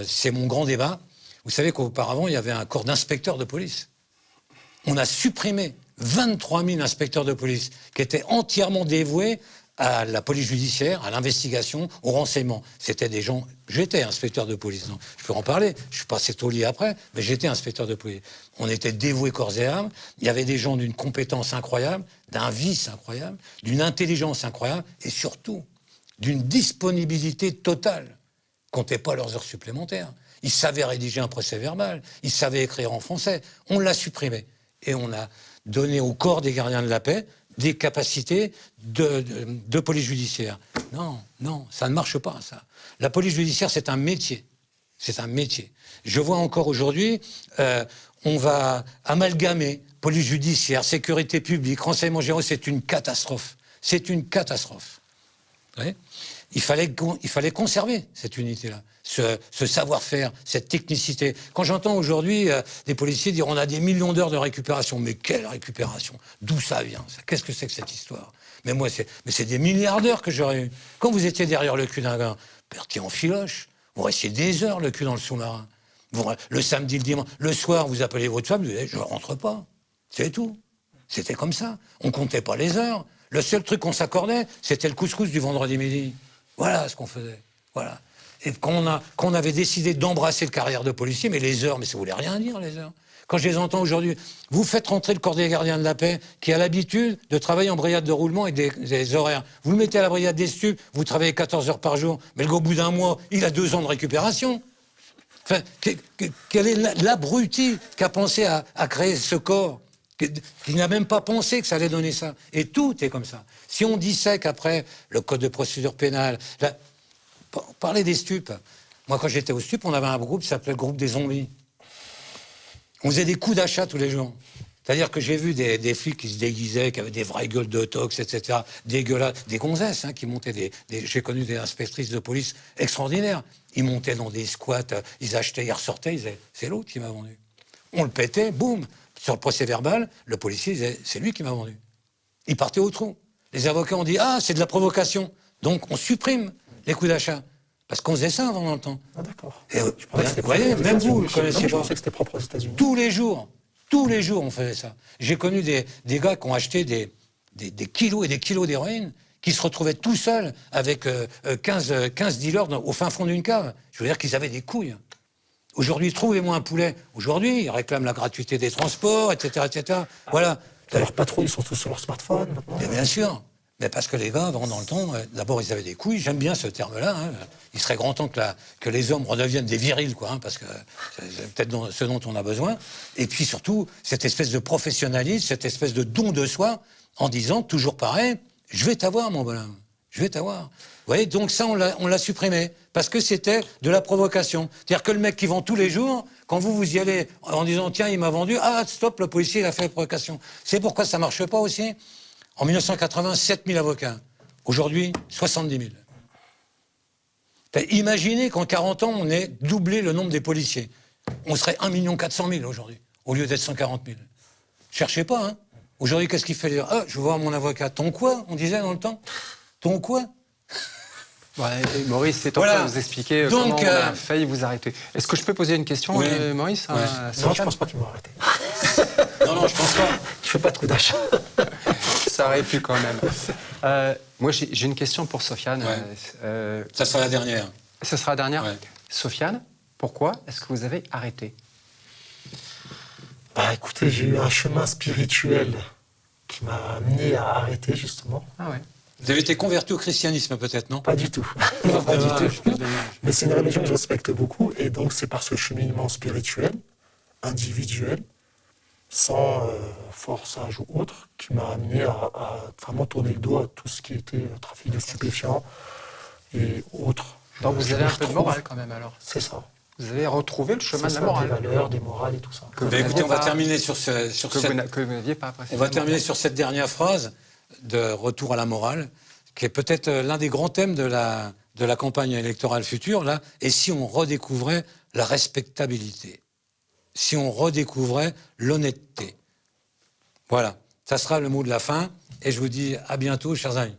C'est mon grand débat. Vous savez qu'auparavant, il y avait un corps d'inspecteurs de police. On a supprimé 23 000 inspecteurs de police qui étaient entièrement dévoués à la police judiciaire, à l'investigation, au renseignement. C'était des gens... J'étais inspecteur de police, non, je peux en parler. Je suis passé taulier après, mais j'étais inspecteur de police. On était dévoués corps et âme. Il y avait des gens d'une compétence incroyable, d'un vice incroyable, d'une intelligence incroyable et surtout d'une disponibilité totale. Comptez pas leurs heures supplémentaires. Ils savaient rédiger un procès-verbal, ils savaient écrire en français. On l'a supprimé. Et on a donné au corps des gardiens de la paix des capacités de police judiciaire. Non, ça ne marche pas, ça. La police judiciaire, c'est un métier. C'est un métier. Je vois encore aujourd'hui, on va amalgamer police judiciaire, sécurité publique, renseignement généraux, c'est une catastrophe. C'est une catastrophe. Ouais. Il fallait conserver cette unité-là, ce savoir-faire, cette technicité. Quand j'entends aujourd'hui des policiers dire on a des millions d'heures de récupération, mais quelle récupération? D'où ça vient ça? Qu'est-ce que c'est que cette histoire? Mais moi, c'est des milliards d'heures que j'aurais eu. Quand vous étiez derrière le cul d'un gars, parti en filoche, vous restiez des heures le cul dans le sous-marin. Le samedi, le dimanche, le soir, vous appelez votre femme, vous dites je rentre pas. C'est tout. C'était comme ça. On comptait pas les heures. Le seul truc qu'on s'accordait, c'était le couscous du vendredi midi. Voilà ce qu'on faisait. Voilà. Et quand on avait décidé d'embrasser le carrière de policier, mais les heures, mais ça voulait rien dire, les heures. Quand je les entends aujourd'hui, vous faites rentrer le corps des gardiens de la paix, qui a l'habitude de travailler en brigade de roulement et des horaires. Vous le mettez à la brigade des stupes, vous travaillez 14 heures par jour, mais au bout d'un mois, il a 2 ans de récupération. Enfin, quel est l'abruti qui a pensé à créer ce corps, qui n'a même pas pensé que ça allait donner ça. Et tout est comme ça. Si on dissèque après le code de procédure pénale, parler des stupes. Moi, quand j'étais au stup, on avait un groupe qui s'appelait le groupe des zombies. On faisait des coups d'achat tous les jours. C'est-à-dire que j'ai vu des flics qui se déguisaient, qui avaient des vraies gueules de tox, etc., dégueulasses, des gonzesses qui montaient j'ai connu des inspectrices de police extraordinaires. Ils montaient dans des squats, ils achetaient, ils ressortaient, ils disaient, c'est l'autre qui m'a vendu. On le pétait, boum. Sur le procès verbal, le policier disait, c'est lui qui m'a vendu. Il partait au trou. Les avocats ont dit, ah, c'est de la provocation. Donc on supprime les coups d'achat. Parce qu'on faisait ça avant dans le temps. Ah, d'accord. Et, Je pensais que c'était vous voyez, propre aux même vous, États-Unis. vous ne connaissiez Je pas. pensais que c'était propre aux États-Unis. Tous les jours, on faisait ça. J'ai connu des gars qui ont acheté des kilos et des kilos d'héroïne, qui se retrouvaient tout seuls avec 15 dealers au fin fond d'une cave. Je veux dire qu'ils avaient des couilles. Aujourd'hui, trouvez-moi un poulet. Aujourd'hui, ils réclament la gratuité des transports, etc., etc. Voilà. Leurs patrons, ils sont tous sur leur smartphone maintenant. Mais bien sûr. Mais parce que les gars, avant, dans le temps, d'abord, ils avaient des couilles. J'aime bien ce terme-là. Hein. Il serait grand temps que les hommes redeviennent des virils, quoi, hein, parce que c'est peut-être ce dont on a besoin. Et puis surtout, cette espèce de professionnalisme, cette espèce de don de soi, en disant toujours pareil, je vais t'avoir, mon bonhomme. Je vais t'avoir. Vous voyez, donc ça, on l'a supprimé. Parce que c'était de la provocation. C'est-à-dire que le mec qui vend tous les jours, quand vous y allez en disant, tiens, il m'a vendu, ah, stop, le policier, il a fait la provocation. C'est pourquoi ça ne marche pas aussi. En 1980, 7 000 avocats. Aujourd'hui, 70 000. Imaginez qu'en 40 ans, on ait doublé le nombre des policiers. On serait 1 400 000 aujourd'hui, au lieu d'être 140 000. Cherchez pas, hein. Aujourd'hui, qu'est-ce qu'il fait dire? Ah, je veux voir mon avocat. Ton quoi, on disait dans le temps? Ton quoi? Ouais, Maurice, c'est en train de vous expliquer comment on a failli vous arrêter. Est-ce que je peux poser une question, oui. Maurice? Ouais. Non, je pense pas qu'ils m'ont arrêté. Non, je pense pas. Je fais pas de coup d'achat. Ça aurait pu quand même. Moi, j'ai une question pour Sofiane. Ouais. Ça sera la dernière. Ça sera la dernière. Ouais. Sofiane, pourquoi est-ce que vous avez arrêté? Bah écoutez, j'ai eu un chemin spirituel qui m'a amené à arrêter, justement. Ah ouais. Vous avez été converti au christianisme, peut-être, non? Pas du tout. Non, pas du tout. Mais c'est une religion que je respecte beaucoup, et donc c'est par ce cheminement spirituel, individuel, sans forçage ou autre, qui m'a amené à vraiment tourner le dos à tout ce qui était trafic de stupéfiants et autres. Donc vous avez un peu de morale quand même, alors? C'est ça. Vous avez retrouvé le chemin de la Des morale. valeurs, des morales et tout ça. Écoutez, on va terminer sur que vous n'aviez pas on va terminer sur cette dernière phrase de retour à la morale, qui est peut-être l'un des grands thèmes de la campagne électorale future, là. Et si on redécouvrait la respectabilité? Si on redécouvrait l'honnêteté? Voilà, ça sera le mot de la fin. Et je vous dis à bientôt, chers amis.